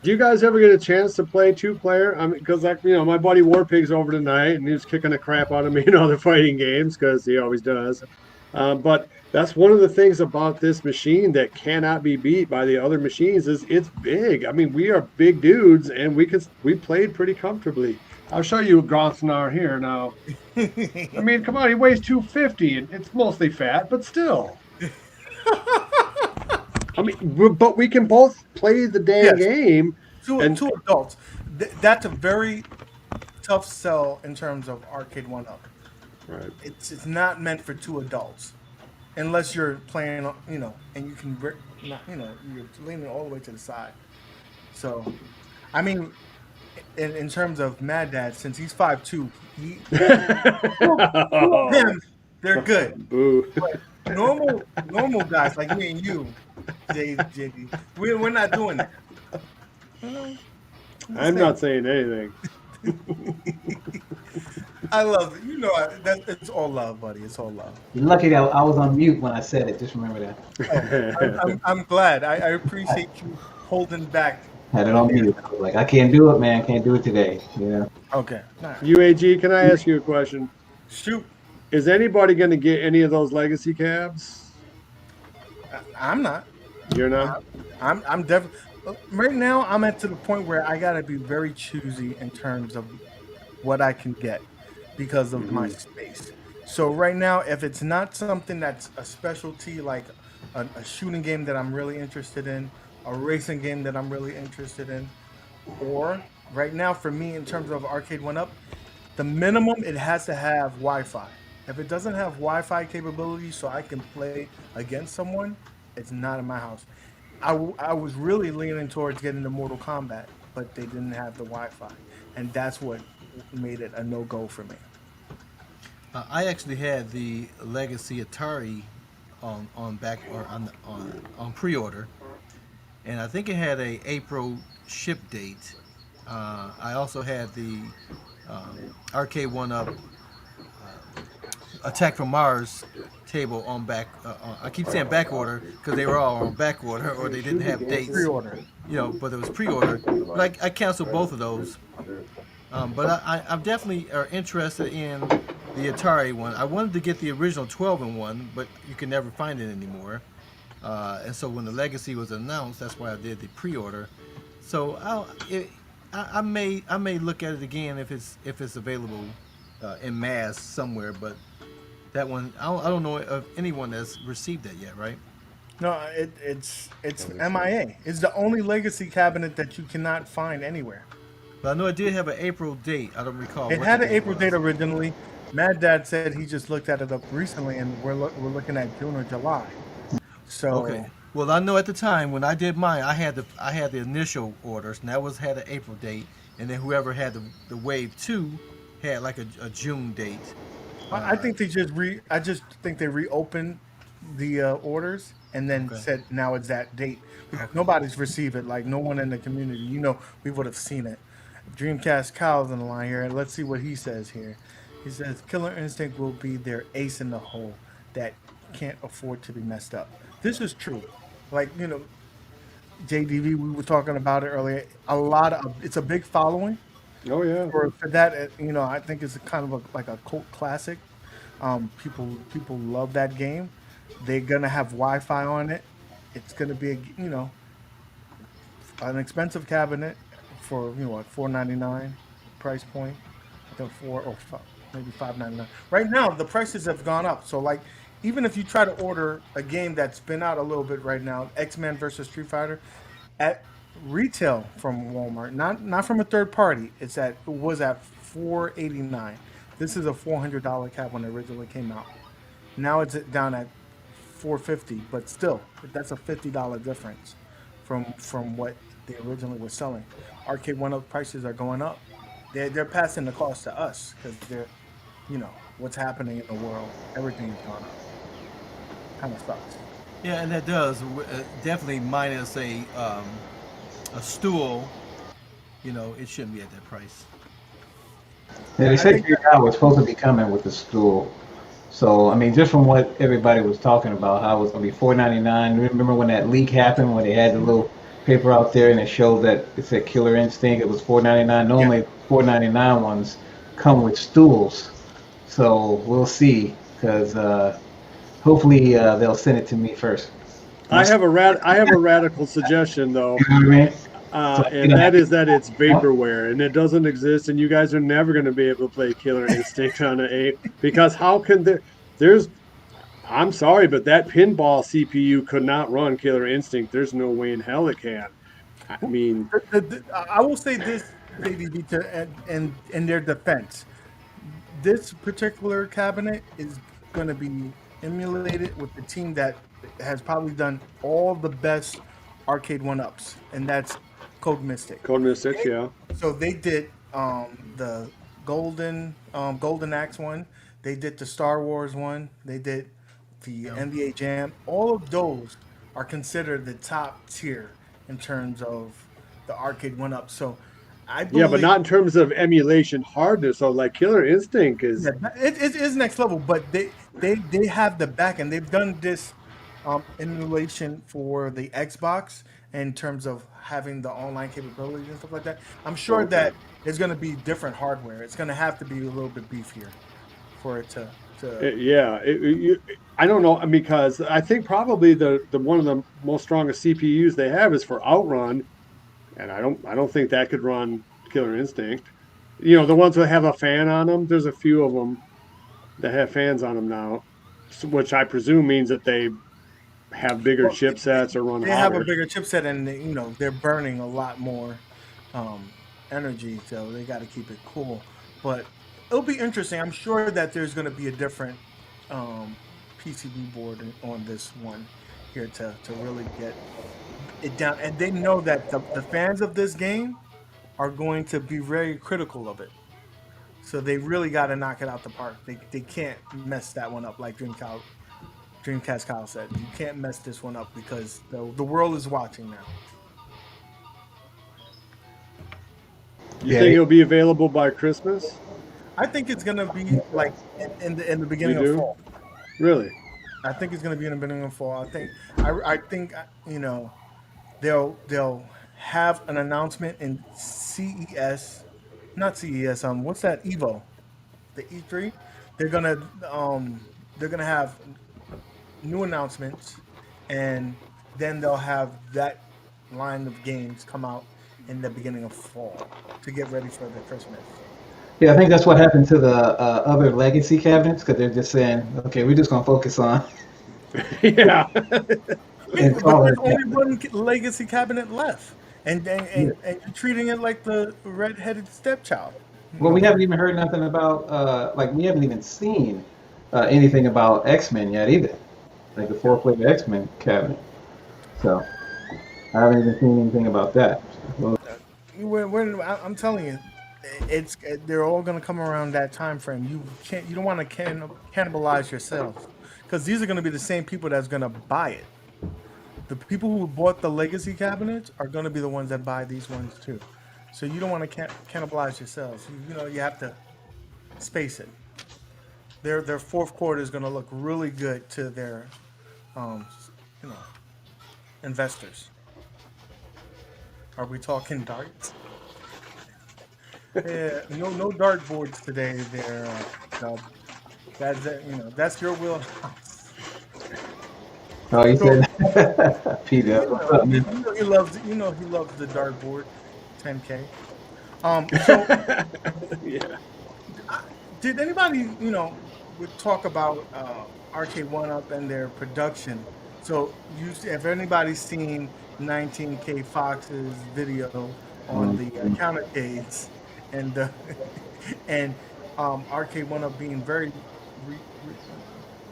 Do you guys ever get a chance to play 2-player? I mean, because like my buddy Warpig's over tonight, and he's kicking the crap out of me in other fighting games because he always does. But that's one of the things about this machine that cannot be beat by the other machines is it's big. I mean, we are big dudes, and we played pretty comfortably. I'll show you Grosvenor here now. I mean, come on, he weighs 250, and it's mostly fat, but still. I mean, but we can both play the damn game.
Two adults. That's a very tough sell in terms of Aracde1up.
Right.
It's not meant for two adults, unless you're playing, and you can, you're leaning all the way to the side. So, I mean, in terms of Mad Dad, since he's 5'2", him, they're good.
Boo.
But normal guys like me and you, JD, we're not doing that.
I'm not saying anything.
I love it. It's all love, buddy. It's all love.
You're lucky that I was on mute when I said it. Just remember that.
I'm glad. I appreciate you holding back.
Had it on mute. Like, I can't do it, man. Can't do it today. Yeah.
Okay. All right.
UAG, can I ask you a question?
Shoot.
Is anybody going to get any of those legacy cabs?
I'm not.
You're not?
I'm definitely. Right now, I'm at to the point where I gotta be very choosy in terms of what I can get because of my space. So right now, if it's not something that's a specialty like a shooting game that I'm really interested in, a racing game that I'm really interested in, or right now for me in terms of Aracde1up, the minimum it has to have Wi-Fi. If it doesn't have Wi-Fi capability so I can play against someone, it's not in my house. I was really leaning towards getting the Mortal Kombat, but they didn't have the Wi-Fi, and that's what made it a no-go for me.
I actually had the Legacy Atari on pre-order, and I think it had a April ship date. I also had the Aracde1up Attack from Mars table on back. I keep saying back order because they were all on back order or they didn't have dates.
Pre-order.
But it was pre-order. But I canceled both of those. But I'm definitely interested in the Atari one. I wanted to get the original 12-in-1, but you can never find it anymore. And so when the Legacy was announced, that's why I did the pre-order. So I may look at it again if it's available in mass somewhere, but that one I don't know of anyone that's received that yet, right?
No, it's MIA. It's the only Legacy cabinet that you cannot find anywhere.
But I know it did have an April date. I don't recall.
It
what
had
the
an April
was.
date originally. Mad Dad said he just looked at it up recently, and we're looking at June or July. So
Okay. Well, I know at the time when I did mine, I had the initial orders, and that had an April date, and then whoever had the Wave 2 had like a June date.
I think they just I just think they reopened the orders and then
Okay.
said now it's that date. Nobody's received it. Like no one in the community. We would have seen it. Dreamcast Kyle's on the line here, and let's see what he says here. He says Killer Instinct will be their ace in the hole that can't afford to be messed up. This is true. Like JDV, we were talking about it earlier. It's a big following
Oh yeah.
for that. I think it's a kind of like a cult classic. People love that game. They're gonna have Wi-Fi on it. It's gonna be an expensive cabinet for what $499 price point. I think four or five, maybe $599. Right now the prices have gone up. So like even if you try to order a game that's been out a little bit right now, X-Men versus Street Fighter, at retail from Walmart, not from a third party, it was at $489. This is a $400 cab when it originally came out. Now it's down at 450, but still, that's a $50 difference from what they originally were selling. Arcade1up prices are going up. They're passing the cost to us because what's happening in the world. Everything is gone up. Kind of sucks.
Yeah, and that does definitely minus a stool. It shouldn't be at that price.
Yeah, they
I
said
think
Gear was supposed to be coming with the stool. So I mean, just from what everybody was talking about, how it was gonna be $4.99. Remember when that leak happened, when they had the little paper out there and it showed that it said Killer Instinct, it was $4.99.
yeah.
Normally, $4.99 ones come with stools. So we'll see, because hopefully they'll send it to me first.
I have a radical suggestion though,
You know what I mean?
and that is that it's vaporware and it doesn't exist, and you guys are never going to be able to play Killer Instinct on an 8 because how can there's I'm sorry, but that pinball CPU could not run Killer Instinct. There's no way in hell it can. I mean,
I will say this, JDB, in their defense. This particular cabinet is going to be emulated with the team that has probably done all the best Arcade1ups, and that's Code Mystic.
Code Mystics, yeah.
So they did the Golden Axe one. They did the Star Wars one. They did the NBA Jam. All of those are considered the top tier in terms of the Arcade1up. So I believe,
Yeah, but not in terms of emulation hardness. So like Killer Instinct is
yeah, it is next level. But they have the back end. They've done this emulation for the Xbox in terms of having the online capabilities and stuff like that. I'm sure that there's going to be different hardware. It's going to have to be a little bit beefier for it to.
yeah. I don't know because I think probably the one of the most strongest CPUs they have is for Outrun, and I don't think that could run Killer Instinct. The ones that have a fan on them. There's a few of them that have fans on them now, which I presume means that they have bigger chipsets or run
They
hotter.
have a bigger chipset, and they're burning a lot more energy, so they got to keep it cool. But it'll be interesting. I'm sure that there's going to be a different PCB board on this one here to really get it down. And they know that the fans of this game are going to be very critical of it. So they really got to knock it out the park. They can't mess that one up like Dreamcast Kyle said. You can't mess this one up because the world is watching now.
You think it'll be available by Christmas?
I think it's gonna be like in the beginning
You
of
do?
fall.
Really?
I think it's gonna be in the beginning of fall. I think they'll have an announcement in CES, not CES. What's that? Evo, the E3. They're gonna have new announcements, and then they'll have that line of games come out in the beginning of fall to get ready for the Christmas.
Yeah, I think that's what happened to the other legacy cabinets, because they're just saying, okay, we're just gonna focus on
Yeah.
and
But
call
there's
it.
only one legacy cabinet left, and you're treating it like the red-headed stepchild.
Well, we haven't even heard nothing about like we haven't even seen anything about X-Men yet either, like the 4-player X-Men cabinet. So I haven't even seen anything about that. Well,
I'm telling you, they're all going to come around that time frame. You don't want to cannibalize yourself because these are going to be the same people that's going to buy it. The people who bought the legacy cabinets are going to be the ones that buy these ones too. So you don't want to cannibalize yourselves. You have to space it. Their fourth quarter is going to look really good to their, you know, investors. Are we talking darts? Yeah, no dartboards today. There, that's that's your wheelhouse.
Oh, you
So,
said Peter. What's up, man?
he loves he loves the dartboard, 10K. So
Yeah.
did anybody would talk about Aracde1up and their production? So if anybody's seen 19K Fox's video on the countercades and the and Aracde1up being very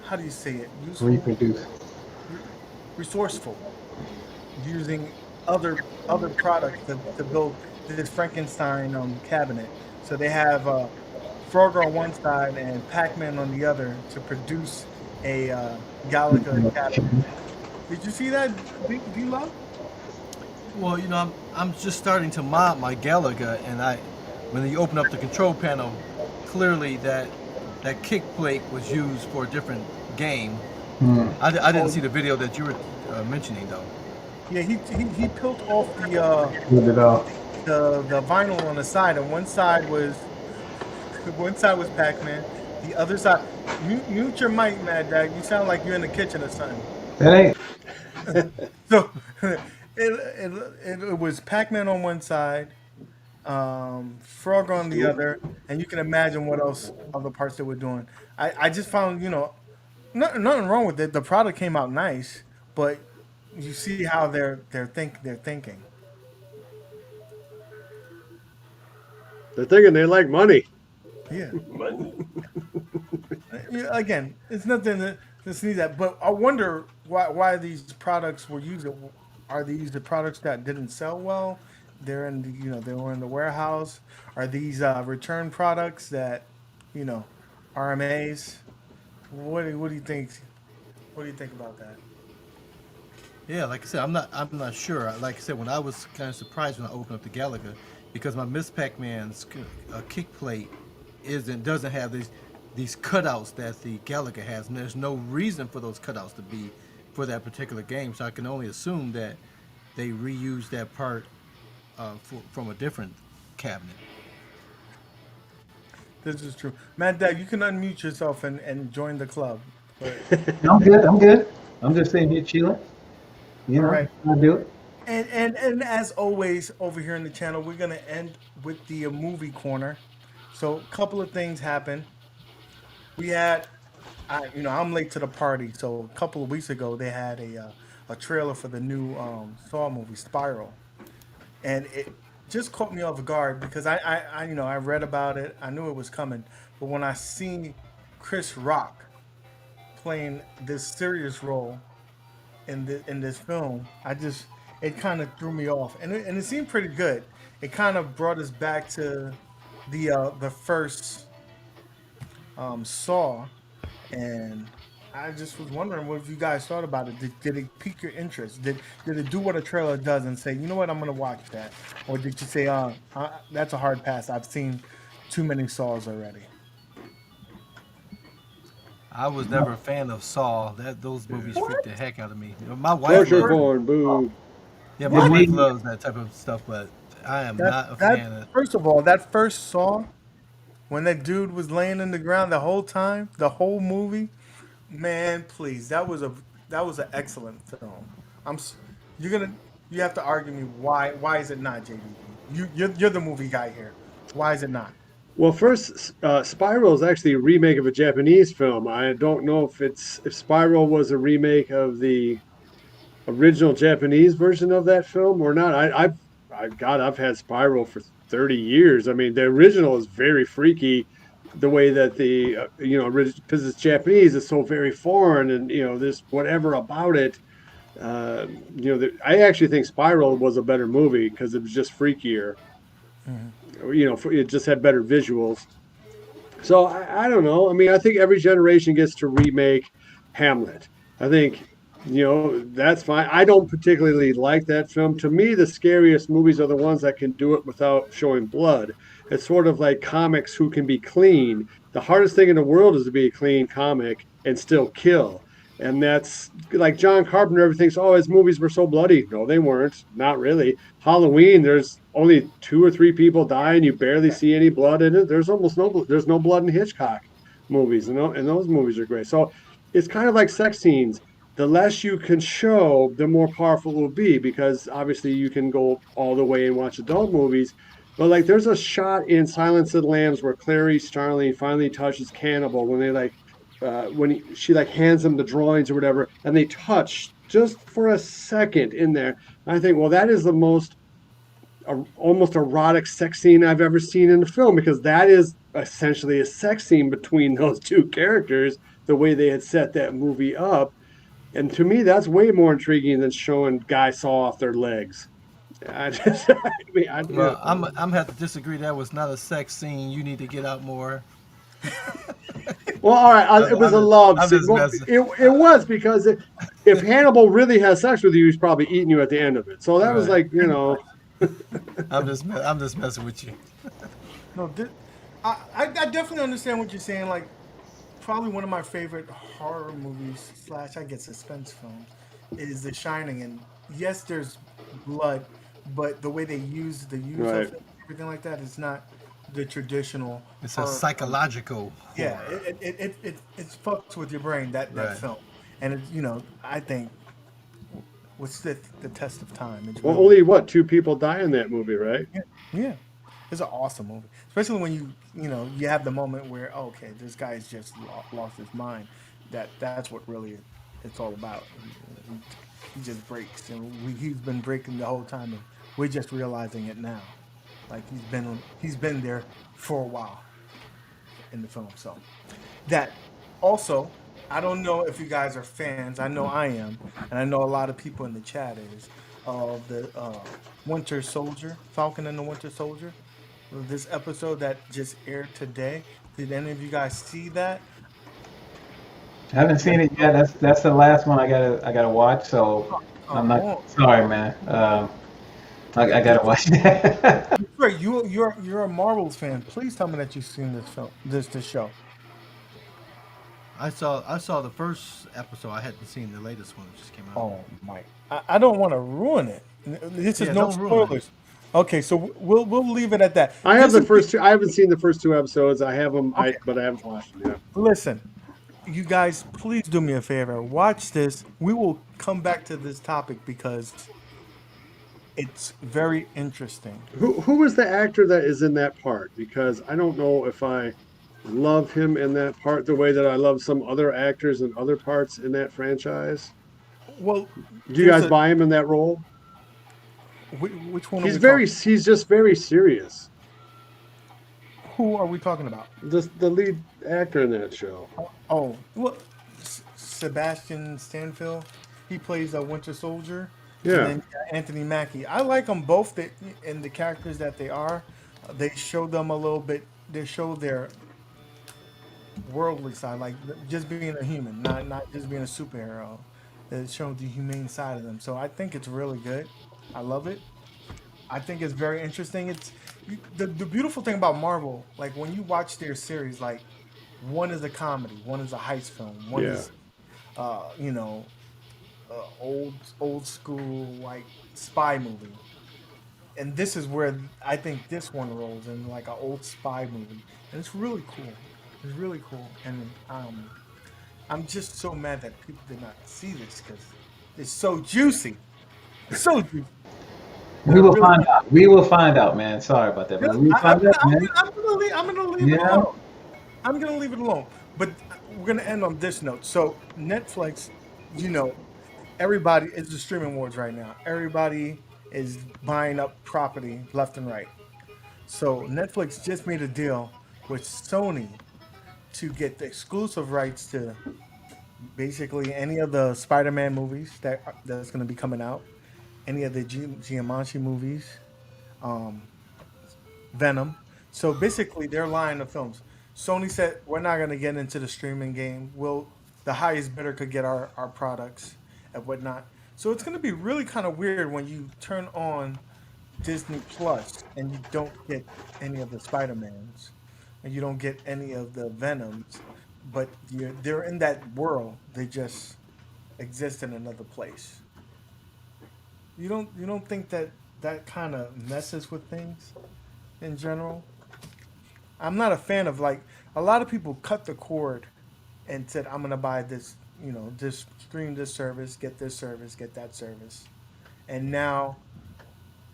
how do you say it? Useful,
Reproduce.
resourceful, using other products to build this Frankenstein cabinet. So they have Frogger on one side and Pac-Man on the other to produce a Galaga cabinet. Did you see that, D-Love?
Well, I'm just starting to mod my Galaga, and when you open up the control panel, clearly that kick plate was used for a different game. I didn't see the video that you were mentioning though.
Yeah, he peeled off
Move it off.
the vinyl on the side, and one side was Pac-Man, the other side. Mute your mic, Mad Dog. You sound like you're in the kitchen or something.
That ain't.
So it was Pac-Man on one side, Frog on the other, and you can imagine what else other parts they were doing. I just found nothing wrong with it. The product came out nice, but you see how they're thinking.
They're thinking they like money.
Yeah. Yeah, again, it's nothing that needs that. But I wonder why these products were used. Are these the products that didn't sell well? They're in they were in the warehouse. Are these return products that RMAs? What do you think? What do you think about that?
Yeah, like I said, I'm not sure. Like I said, when I was kind of surprised when I opened up the Galaga, because my Miss Pac-Man's kick plate doesn't have these cutouts that the Galaga has, and there's no reason for those cutouts to be for that particular game. So I can only assume that they reused that part from a different cabinet.
This is true. Matt Dad, you can unmute yourself and join the club. But,
I'm good. I'm just sitting here chilling.
all right.
I'll do it.
And as always, over here in the channel, we're gonna end with the movie corner. So a couple of things happened. We had, I'm late to the party. So a couple of weeks ago, they had a trailer for the new Saw movie, Spiral, and it just caught me off guard because I read about it. I knew it was coming, but when I seen Chris Rock playing this serious role in this film, it kind of threw me off, and it seemed pretty good. It kind of brought us back to the first Saw, and I just was wondering what you guys thought about it. Did it pique your interest? Did it do what a trailer does and say, you know what, I'm gonna watch that, or did you say, that's a hard pass? I've seen too many Saws already.
I was never a fan of Saw. Those movies freaked the heck out of me. My wife,
Torture porn, boo.
yeah, my wife loves that type of stuff, but I am not a fan of.
First of all, that first Saw, when that dude was laying in the ground the whole time, the whole movie, man, please, that was an excellent film. You have to argue me why is it not, JD? You're the movie guy here. Why is it not?
Well, first, Spiral is actually a remake of a Japanese film. I don't know if Spiral was a remake of the original Japanese version of that film or not. I've had Spiral for 30 years. I mean, the original is very freaky. The way that because it's Japanese, it's so very foreign, and there's whatever about it. I actually think Spiral was a better movie because it was just freakier. Mm-hmm. It just had better visuals. So I don't know. I mean, I think every generation gets to remake Hamlet. I think, that's fine. I don't particularly like that film. To me, the scariest movies are the ones that can do it without showing blood. It's sort of like comics who can be clean. The hardest thing in the world is to be a clean comic and still kill. And that's like John Carpenter. Everything thinks, oh, his movies were so bloody. No, they weren't. Not really. Halloween, there's only 2 or 3 people die, and you barely see any blood in it. There's almost there's no blood in Hitchcock movies, and those movies are great. So it's kind of like sex scenes. The less you can show, the more powerful it will be, because obviously you can go all the way and watch adult movies. But like, there's a shot in Silence of the Lambs where Clarice Starling finally touches Cannibal when they she like hands them the drawings or whatever, and they touch just for a second in there. I think, well, that is the most almost erotic sex scene I've ever seen in a film, because that is essentially a sex scene between those two characters, the way they had set that movie up. And to me, that's way more intriguing than showing guys saw off their legs. I just,
Well, I'm gonna have to disagree. That was not a sex scene. You need to get out more.
Well, all right, it was a love
I'm
scene.
just
Well,
messing.
it was, because if Hannibal really has sex with you, he's probably eating you at the end of it. So that was
Right.
like.
I'm just messing with you.
No, I definitely understand what you're saying. Like, probably one of my favorite horror movies / I guess suspense films is The Shining. And yes, there's blood, but the way they use the use
Right.
of it, everything like that is not the traditional.
It's a
horror.
psychological
Yeah,
horror.
it fucks with your brain, that
Right.
film, and I think withstood the test of time. It's
Well,
really,
only 2 people die in that movie, right?
yeah, it's an awesome movie, especially when you have the moment where, oh, okay, this guy's just lost his mind. That's what really it's all about. He just breaks, and he's been breaking the whole time, and we're just realizing it now. Like, he's been there for a while in the film. So that also, I don't know if you guys are fans. I know I am, and I know a lot of people in the chat is, of the Winter Soldier, Falcon and the Winter Soldier. This episode that just aired today. Did any of you guys see that?
I haven't seen it yet. That's the last one I gotta watch. So I'm
Oh,
not sorry, man. I gotta watch that.
Great, you're a Marvels fan. Please tell me that you've seen this show.
I saw the first episode. I hadn't seen the latest one that just came out.
Oh, Mike, I don't want to ruin it. This is
Yeah,
no
don't ruin it.
spoilers. Okay, so we'll leave it at that.
I have
This
the
is-
first 2. I haven't seen the first 2 episodes. I have them,
Okay.
but I haven't watched them yet.
Listen, you guys, please do me a favor. Watch this. We will come back to this topic because it's very interesting.
Who is the actor that is in that part? Because I don't know if I love him in that part the way that I love some other actors in other parts in that franchise.
Well,
Do you guys buy him in that role?
which one?
He's just very serious.
Who are we talking about?
The lead actor in that show.
Oh, well, Sebastian Stanfield. He plays a Winter Soldier.
Yeah.
And then Anthony Mackie. I like them both. And the characters that they are, they show them a little bit. They show their worldly side, like just being a human, not just being a superhero. It shows the humane side of them. So I think it's really good. I love it. I think it's very interesting. It's the beautiful thing about Marvel. Like, when you watch their series, like, one is a comedy, one is a heist film, one
Yeah.
is old school, like, spy movie. And this is where I think this one rolls in, like, an old spy movie, and it's really cool. It's really cool, and I'm just so mad that people did not see this because it's so juicy. It's so juicy.
We will find out. We will find out, man. Sorry about that, man. We will find out, man.
I'm gonna leave it
Yeah.
alone. I'm gonna leave it alone. But we're gonna end on this note. So Netflix, everybody, it's the streaming wars right now. Everybody is buying up property left and right. So Netflix just made a deal with Sony to get the exclusive rights to basically any of the Spider-Man movies that's going to be coming out, any of the Giamatti movies, Venom. So basically, their line of films. Sony said, we're not going to get into the streaming game. We'll the highest bidder could get our products and whatnot. So it's going to be really kind of weird when you turn on Disney Plus and you don't get any of the Spider-Mans and you don't get any of the Venoms, but they're in that world. They just exist in another place. You don't think that that kind of messes with things in general? I'm not a fan of, like, a lot of people cut the cord and said, I'm gonna buy this, just stream this service, get that service. And now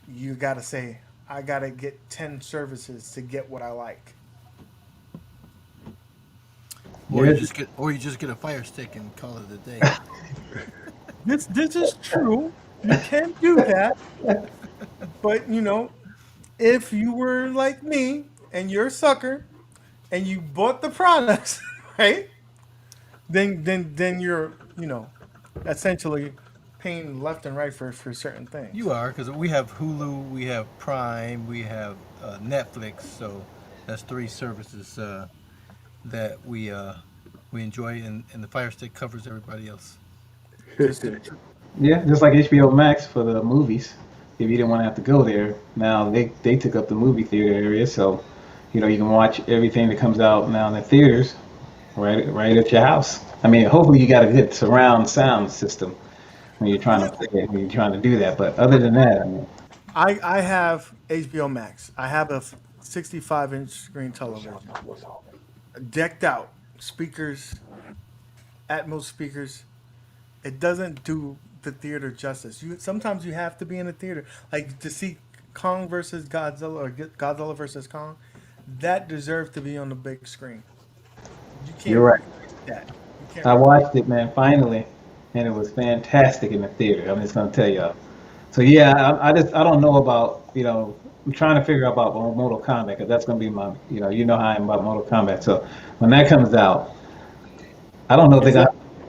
you gotta say, I gotta get 10 services to get what I like.
Or
Yeah.
you just get a Fire Stick and call it a day.
This is true. You can do that. But if you were like me and you're a sucker and you bought the products, right? Then you're, essentially paying left and right for certain things.
You are, because we have Hulu, we have Prime, we have Netflix. So that's 3 services that we enjoy, and the Fire Stick covers everybody else.
Yeah, just like HBO Max for the movies. If you didn't want to have to go there, now they took up the movie theater area, so you can watch everything that comes out now in the theaters right at your house. I mean, hopefully you got a good surround sound system when you're trying to do that. But other than that, I mean,
I have HBO Max. I have a 65-inch screen television, decked out speakers, Atmos speakers. It doesn't do the theater justice. Sometimes you have to be in a theater, like to see Kong versus Godzilla or Godzilla versus Kong. That deserves to be on the big screen. You can't.
You're right.
replace that. You can't
I watched it, man, finally, and it was fantastic in the theater. I'm just gonna tell y'all. So yeah, I don't know about I'm trying to figure out about Mortal Kombat because that's gonna be my you know how I am about Mortal Kombat. So when that comes out, I don't know if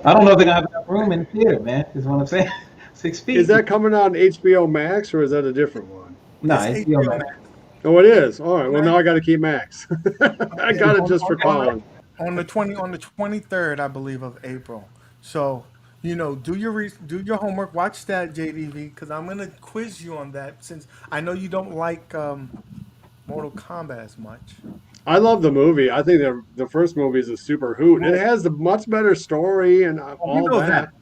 I don't know if they're gonna have enough room in the theater, man. Is what I'm saying. 6 feet.
Is that coming on HBO Max or is that a different one?
No,
It's
HBO
HBO
Max.
Oh, it is. All right. Well, now I got to keep Max. I got it just for Colin.
on the 23rd, I believe, of April. So do your homework. Watch that, JDV, because I'm gonna quiz you on that since I know you don't like Mortal Kombat as much.
I love the movie. I think the first movie is a super hoot. It has a much better story and all
know
that.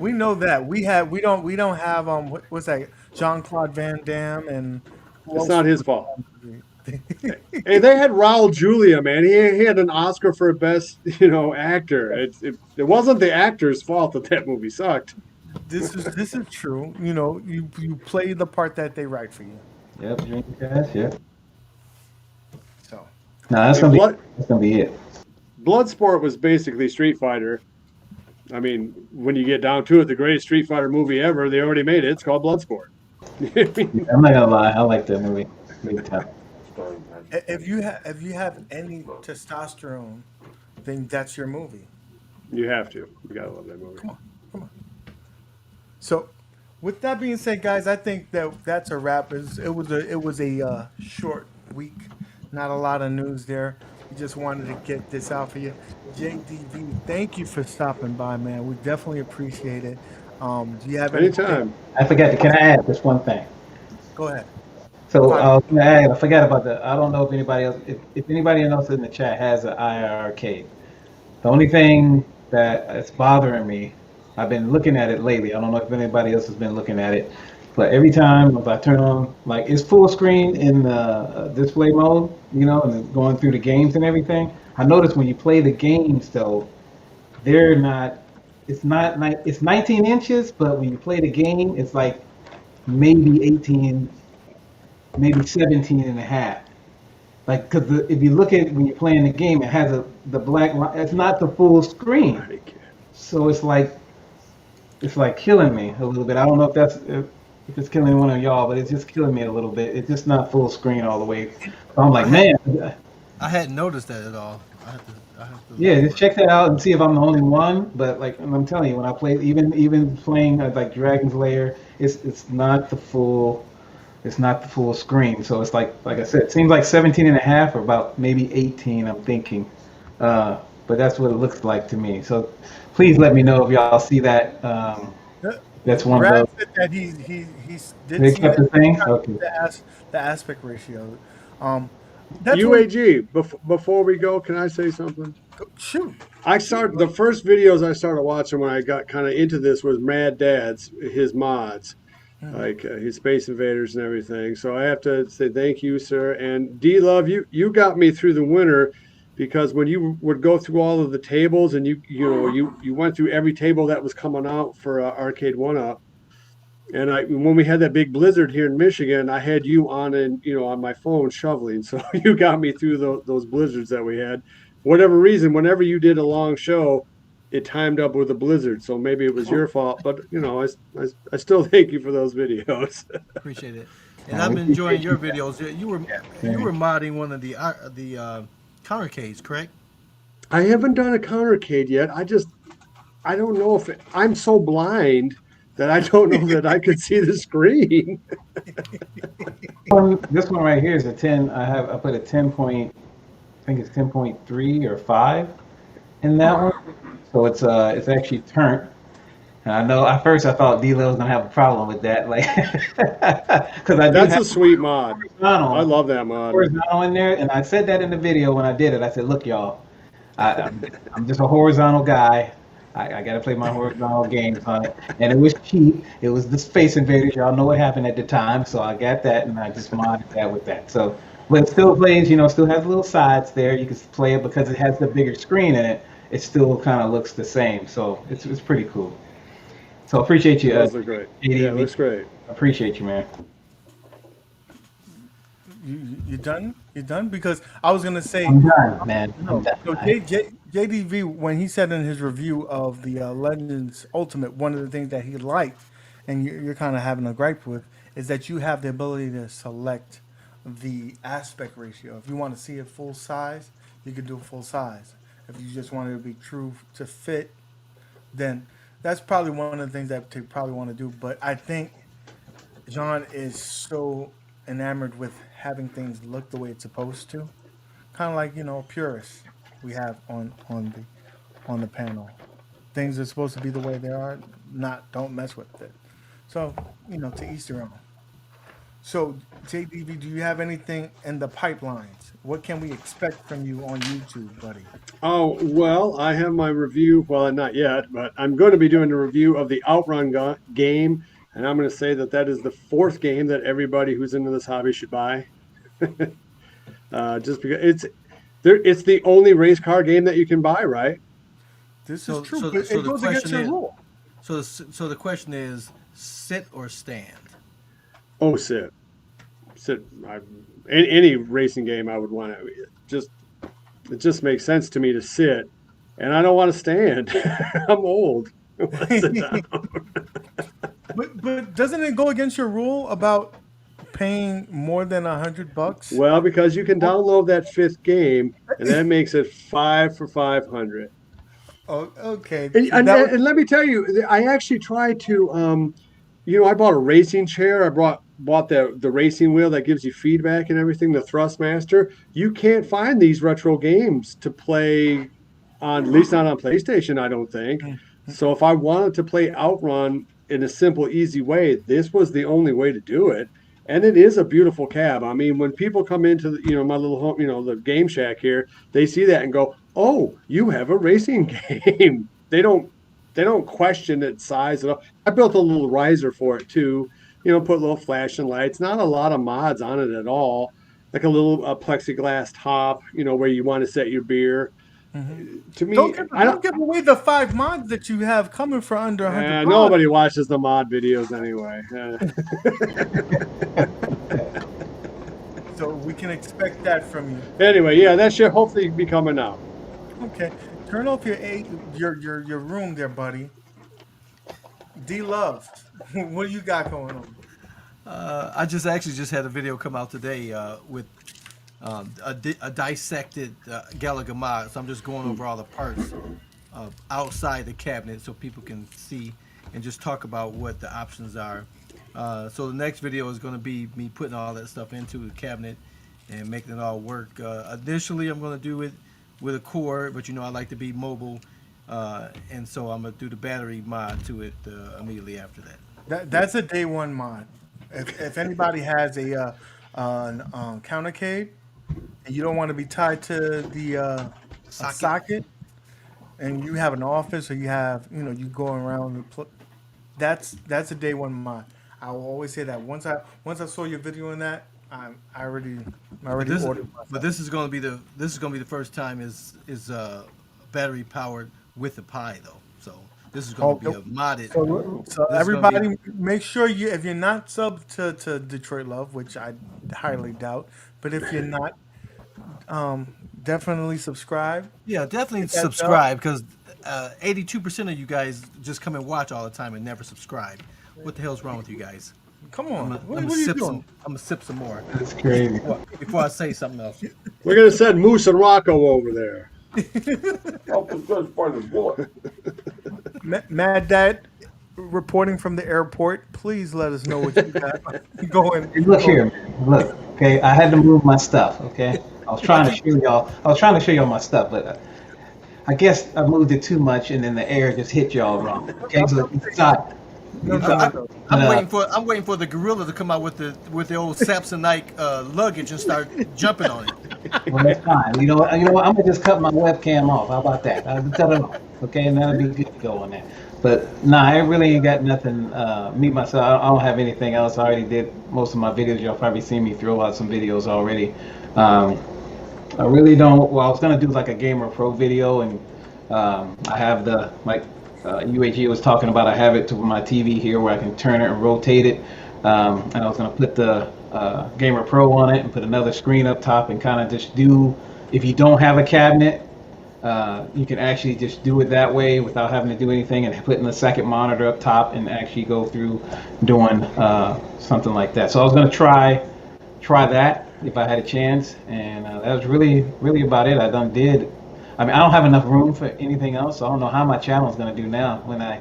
We know that we don't have what's that, Jean-Claude Van Damme and
It's not his fault. Hey, they had Raul Julia, man. He had an Oscar for best, actor. It wasn't the actor's fault that movie sucked.
This is true. You play the part that they write for you.
Yep, Dreamcast. Yep.
So
No, that's gonna be it.
Bloodsport was basically Street Fighter. I mean, when you get down to it, the greatest Street Fighter movie ever, they already made it. It's called Bloodsport.
I'm not gonna lie, I like that movie. Big time.
if you have any testosterone, then that's your movie.
You have to. You gotta love that movie.
Come on. So, with that being said, guys, I think that's a wrap. It was a short week, not a lot of news there. We just wanted to get this out for you. JDV, thank you for stopping by, man. We definitely appreciate it. Do you have
Anytime.
I forgot. Can I add just one thing?
Go ahead.
So I was gonna add, I forgot about that. I don't know if anybody else, if anybody else in the chat has an IR arcade. The only thing that's bothering me, I've been looking at it lately. I don't know if anybody else has been looking at it, but every time if I turn on, like, it's full screen in the display mode, and going through the games and everything. I notice when you play the games though, they're not. It's not like it's 19 inches, but when you play the game, it's like maybe 18, maybe 17 and a half. Like, because if you look at when you're playing the game, it has the black line. It's not the full screen, so it's like killing me a little bit. I don't know if it's killing one of y'all, but it's just killing me a little bit. It's just not full screen all the way. So I'm like, man.
I hadn't noticed that at all. I have to
Yeah, just check that out and see if I'm the only one. But like I'm telling you, when I play, even playing like Dragon's Lair, it's not the full. It's not the full screen, so it's like I said, it seems like 17 and a half or about maybe 18, I'm thinking. but that's what it looks like to me. So please let me know if y'all see that. That's one of
Brad
those.
said that he did
They
see
kept
that
the thing. Okay.
the aspect ratio. Um, that's one.
UAG. Before we go, can I say something?
Shoot.
I started the first videos I started watching when I got kind of into this was Mad Dad's his mods, like his Space Invaders and everything. So I have to say thank you, sir. And D Love, you got me through the winter because when you would go through all of the tables and you went through every table that was coming out for Aracde1up. And when we had that big blizzard here in Michigan, I had you on on my phone shoveling. So you got me through those blizzards that we had. Whatever reason, whenever you did a long show, it timed up with a blizzard. So maybe it was your fault, but I still thank you for those videos.
Appreciate it. And I've been enjoying your videos. You were modding one of the countercades, correct?
I haven't done a countercade yet. I don't know if I'm so blind that I don't know that I could see the screen.
This one right here is a 10. I put a 10 point. I think it's 10.3 or 5 in that one. So it's actually turned. And I know at first I thought D-Lo was gonna have a problem with that, like because
That's a sweet mod.
horizontal.
I love that mod.
Horizontal in there, and I said that in the video when I did it. I said, "Look, y'all, I'm just a horizontal guy. I got to play my horizontal games on it, and it was cheap. It was the Space Invaders. Y'all know what happened at the time, so I got that, and I just modded that with that. So, but it still plays. Still has little sides there. You can play it because it has the bigger screen in it. It still kind of looks the same. So it's pretty cool. So appreciate you.
Those look great. Yeah, it looks great.
Appreciate you, man.
You done? You done? Because I was gonna say,
I'm done, man. I'm done.
so JDV, when he said in his review of the Legends Ultimate, one of the things that he liked, and you're kind of having a gripe with, is that you have the ability to select the aspect ratio. If you want to see it full size, you can do full size. If you just want it to be true to fit, then that's probably one of the things that they probably want to do. But I think John is so enamored with having things look the way it's supposed to, kind of like purists we have on the panel. Things are supposed to be the way they are, don't mess with it. So to each their own. So JDV, do you have anything in the pipelines? What can we expect from you on YouTube, buddy?
Oh, well, I have my review. Well, not yet, but I'm going to be doing a review of the Outrun game. And I'm going to say that is the fourth game that everybody who's into this hobby should buy. Just because it's the only race car game that you can buy, right?
This
So-
is true,
so-
but
so
it
the
goes against
question
your
is-
rule.
So the question is, sit or stand?
Oh, sit. Any racing game I would want to it just makes sense to me to sit, and I don't want to stand. I'm old. I want to sit down.
But doesn't it go against your rule about paying more than $100?
Well, because you can download that fifth game, and that makes it 5 for 500.
Oh, okay.
And let me tell you, I actually tried to, I bought a racing chair. I bought the racing wheel that gives you feedback and everything, the Thrustmaster. You can't find these retro games to play on, at least not on PlayStation, I don't think. So if I wanted to play Outrun in a simple, easy way, this was the only way to do it. And it is a beautiful cab. I mean, when people come into my little home, the Game Shack here, they see that and go, "Oh, you have a racing game." They don't question its size at all. I built a little riser for it too. Put little flashing lights. Not a lot of mods on it at all. Like a little plexiglass top, where you want to set your beer. To me,
don't give away the 5 mods that you have coming for under $100.
nobody watches the mod videos anyway.
So we can expect that from you.
Anyway, yeah, that should hopefully be coming out.
Okay, turn off your room there, buddy. D Love, what do you got going on?
I just had a video come out today with a dissected Gallagher mod. So I'm just going over all the parts outside the cabinet so people can see and just talk about what the options are. So the next video is going to be me putting all that stuff into the cabinet and making it all work. Initially, I'm going to do it with a cord, but I like to be mobile, and so I'm gonna do the battery mod to it immediately after that.
That's a day one mod. If anybody has an countercade and you don't want to be tied to the
Socket.
socket, and you have an office or you have you going around that's a day one mod. I will always say that once I saw your video on that, I already
This,
ordered
but
myself.
this is gonna be the first time is battery powered with a Pi though. So this is gonna be a modded.
So
This is gonna be-
everybody, make sure you, if you're not sub to Detroit Love, which I highly doubt, but if you're not, definitely subscribe.
Yeah, definitely
that bell.
subscribe because 82% of you guys just come and watch all the time and never subscribe. What the hell's wrong with you guys?
Come on,
I'm
what
gonna
are you
sip
doing?
I'm gonna sip some more
That's crazy.
before I say something else.
We're gonna send Moose and Rocco over there.
Help us judge by the boy.
Mad Dad reporting from the airport. Please let us know what you got going.
Hey, look here, man. Look, okay. I had to move my stuff. Okay. I was trying to show y'all. My stuff, but I guess I moved it too much, and then the air just hit y'all wrong. Okay, so it's not.
I'm waiting for the gorilla to come out with the old Samsonite luggage and start jumping on it.
Well, that's fine. You know what? I'm gonna just cut my webcam off. How about that? I'll cut it off. Okay, and that'll be good to go on that. But nah, I really ain't got nothing. Me myself, I don't have anything else. I already did most of my videos. Y'all probably seen me throw out some videos already. I really don't. Well, I was gonna do like a Gamer Pro video, and I have UAG was talking about. I have it to my TV here where I can turn it and rotate it. And I was gonna put the Gamer Pro on it and put another screen up top and kind of just do. If you don't have a cabinet, you can actually just do it that way without having to do anything and putting the second monitor up top and actually go through doing something like that. So I was gonna try that if I had a chance, and that was really about it. I don't have enough room for anything else, so I don't know how my channel is going to do now when I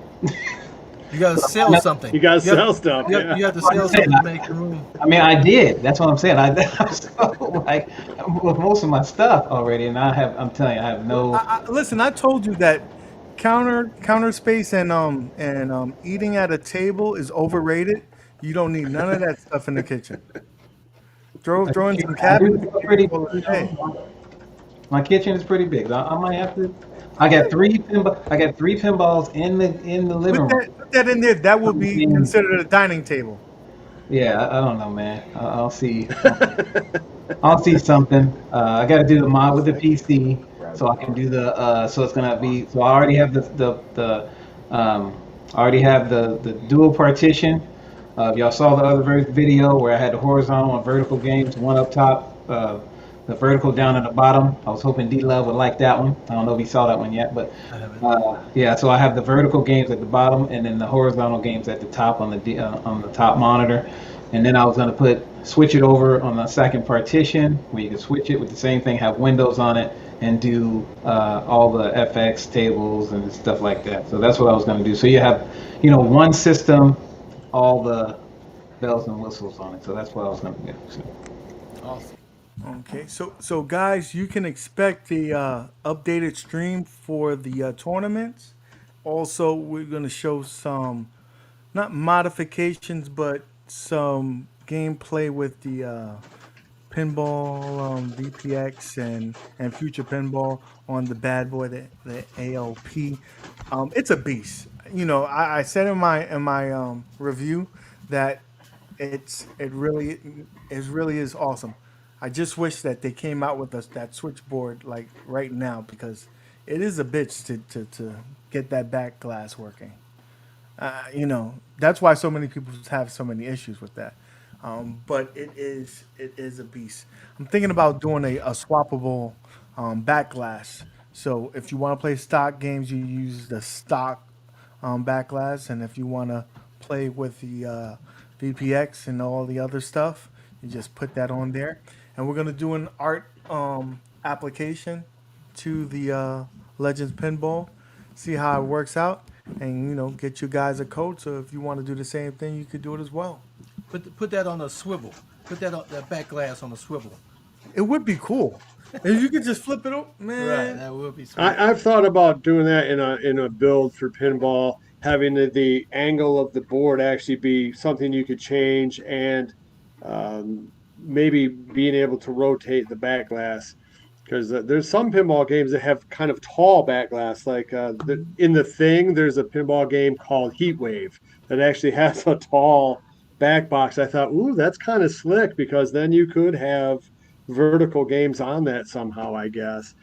You gotta sell something.
You gotta sell stuff.
You have to sell something to make room.
I mean, I did. That's what I'm saying. I sold like with most of my stuff already, and I'm telling you, I have no.
Listen, I told you that counter space and eating at a table is overrated. You don't need none of that stuff in the kitchen. Throw in some cabinets.
My kitchen is pretty big. I might have to. I got three pinballs in the living room.
Put that in there. That will be considered a dining table.
Yeah, I don't know, man. I'll see. I'll see something. I got to do the mod with the PC, so I can do the. So it's gonna be. So I already have the dual partition. Y'all saw the other video where I had the horizontal and vertical games, one up top, the vertical down at the bottom. I was hoping D-Love would like that one. I don't know if he saw that one yet, but yeah. So I have the vertical games at the bottom, and then the horizontal games at the top on the top monitor. And then I was gonna switch it over on the second partition where you can switch it with the same thing, have windows on it, and do all the FX tables and stuff like that. So that's what I was gonna do. So you have, one system, all the bells and whistles on it. So that's what I was gonna do. So.
Awesome.
Okay, so guys, you can expect the updated stream for the tournaments. Also, we're gonna show some, not modifications, but some gameplay with the pinball VPX and future pinball on the bad boy, the ALP. It's a beast. I said in my review that it really is awesome. I just wish that they came out with that switchboard like right now, because it is a bitch to get that back glass working. That's why so many people have so many issues with that. But it is a beast. I'm thinking about doing a swappable back glass. So if you want to play stock games, you use the stock back glass, and if you want to play with the VPX and all the other stuff, you just put that on there. And we're gonna do an art application to the Legends Pinball, see how it works out, and get you guys a code. So if you want to do the same thing, you could do it as well.
Put that on a swivel. Put that back glass on a swivel.
It would be cool if you could just flip it up,
Right,
man.
that would be sweet.
I've thought about doing that in a build for pinball, having the angle of the board actually be something you could change, and maybe being able to rotate the back glass. Because there's some pinball games that have kind of tall back glass. Like in the Thing, there's a pinball game called Heat Wave that actually has a tall back box. I thought, ooh, that's kind of slick, because then you could have vertical games on that somehow, I guess.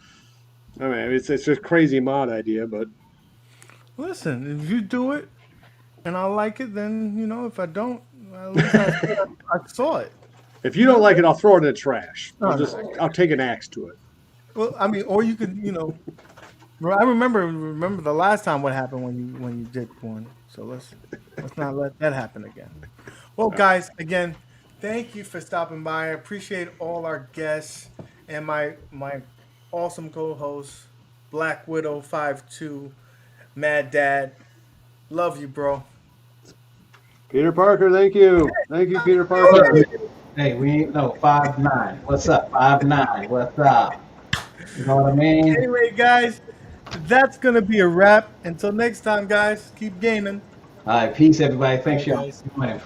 I mean, it's just a crazy mod idea, but
Listen, if you do it and I like it, then if I don't, at least I saw it.
if you don't like it, I'll throw it in the trash.
No,
I'll take an axe to it.
Well, I mean, or you could, I remember the last time what happened when you did one. So let's not let that happen again. Well, guys, again, thank you for stopping by. I appreciate all our guests and my awesome co-host, Black Widow 52, Mad Dad. Love you, bro.
Peter Parker, thank you. Thank you, Peter Parker.
Hey, we ain't no 5'9". What's up, 5'9"? What's up? You know what I mean?
Anyway, guys, that's gonna be a wrap. Until next time, guys, keep gaming.
All right, peace, everybody. Thanks,
All right,
y'all.
guys.
I appreciate it.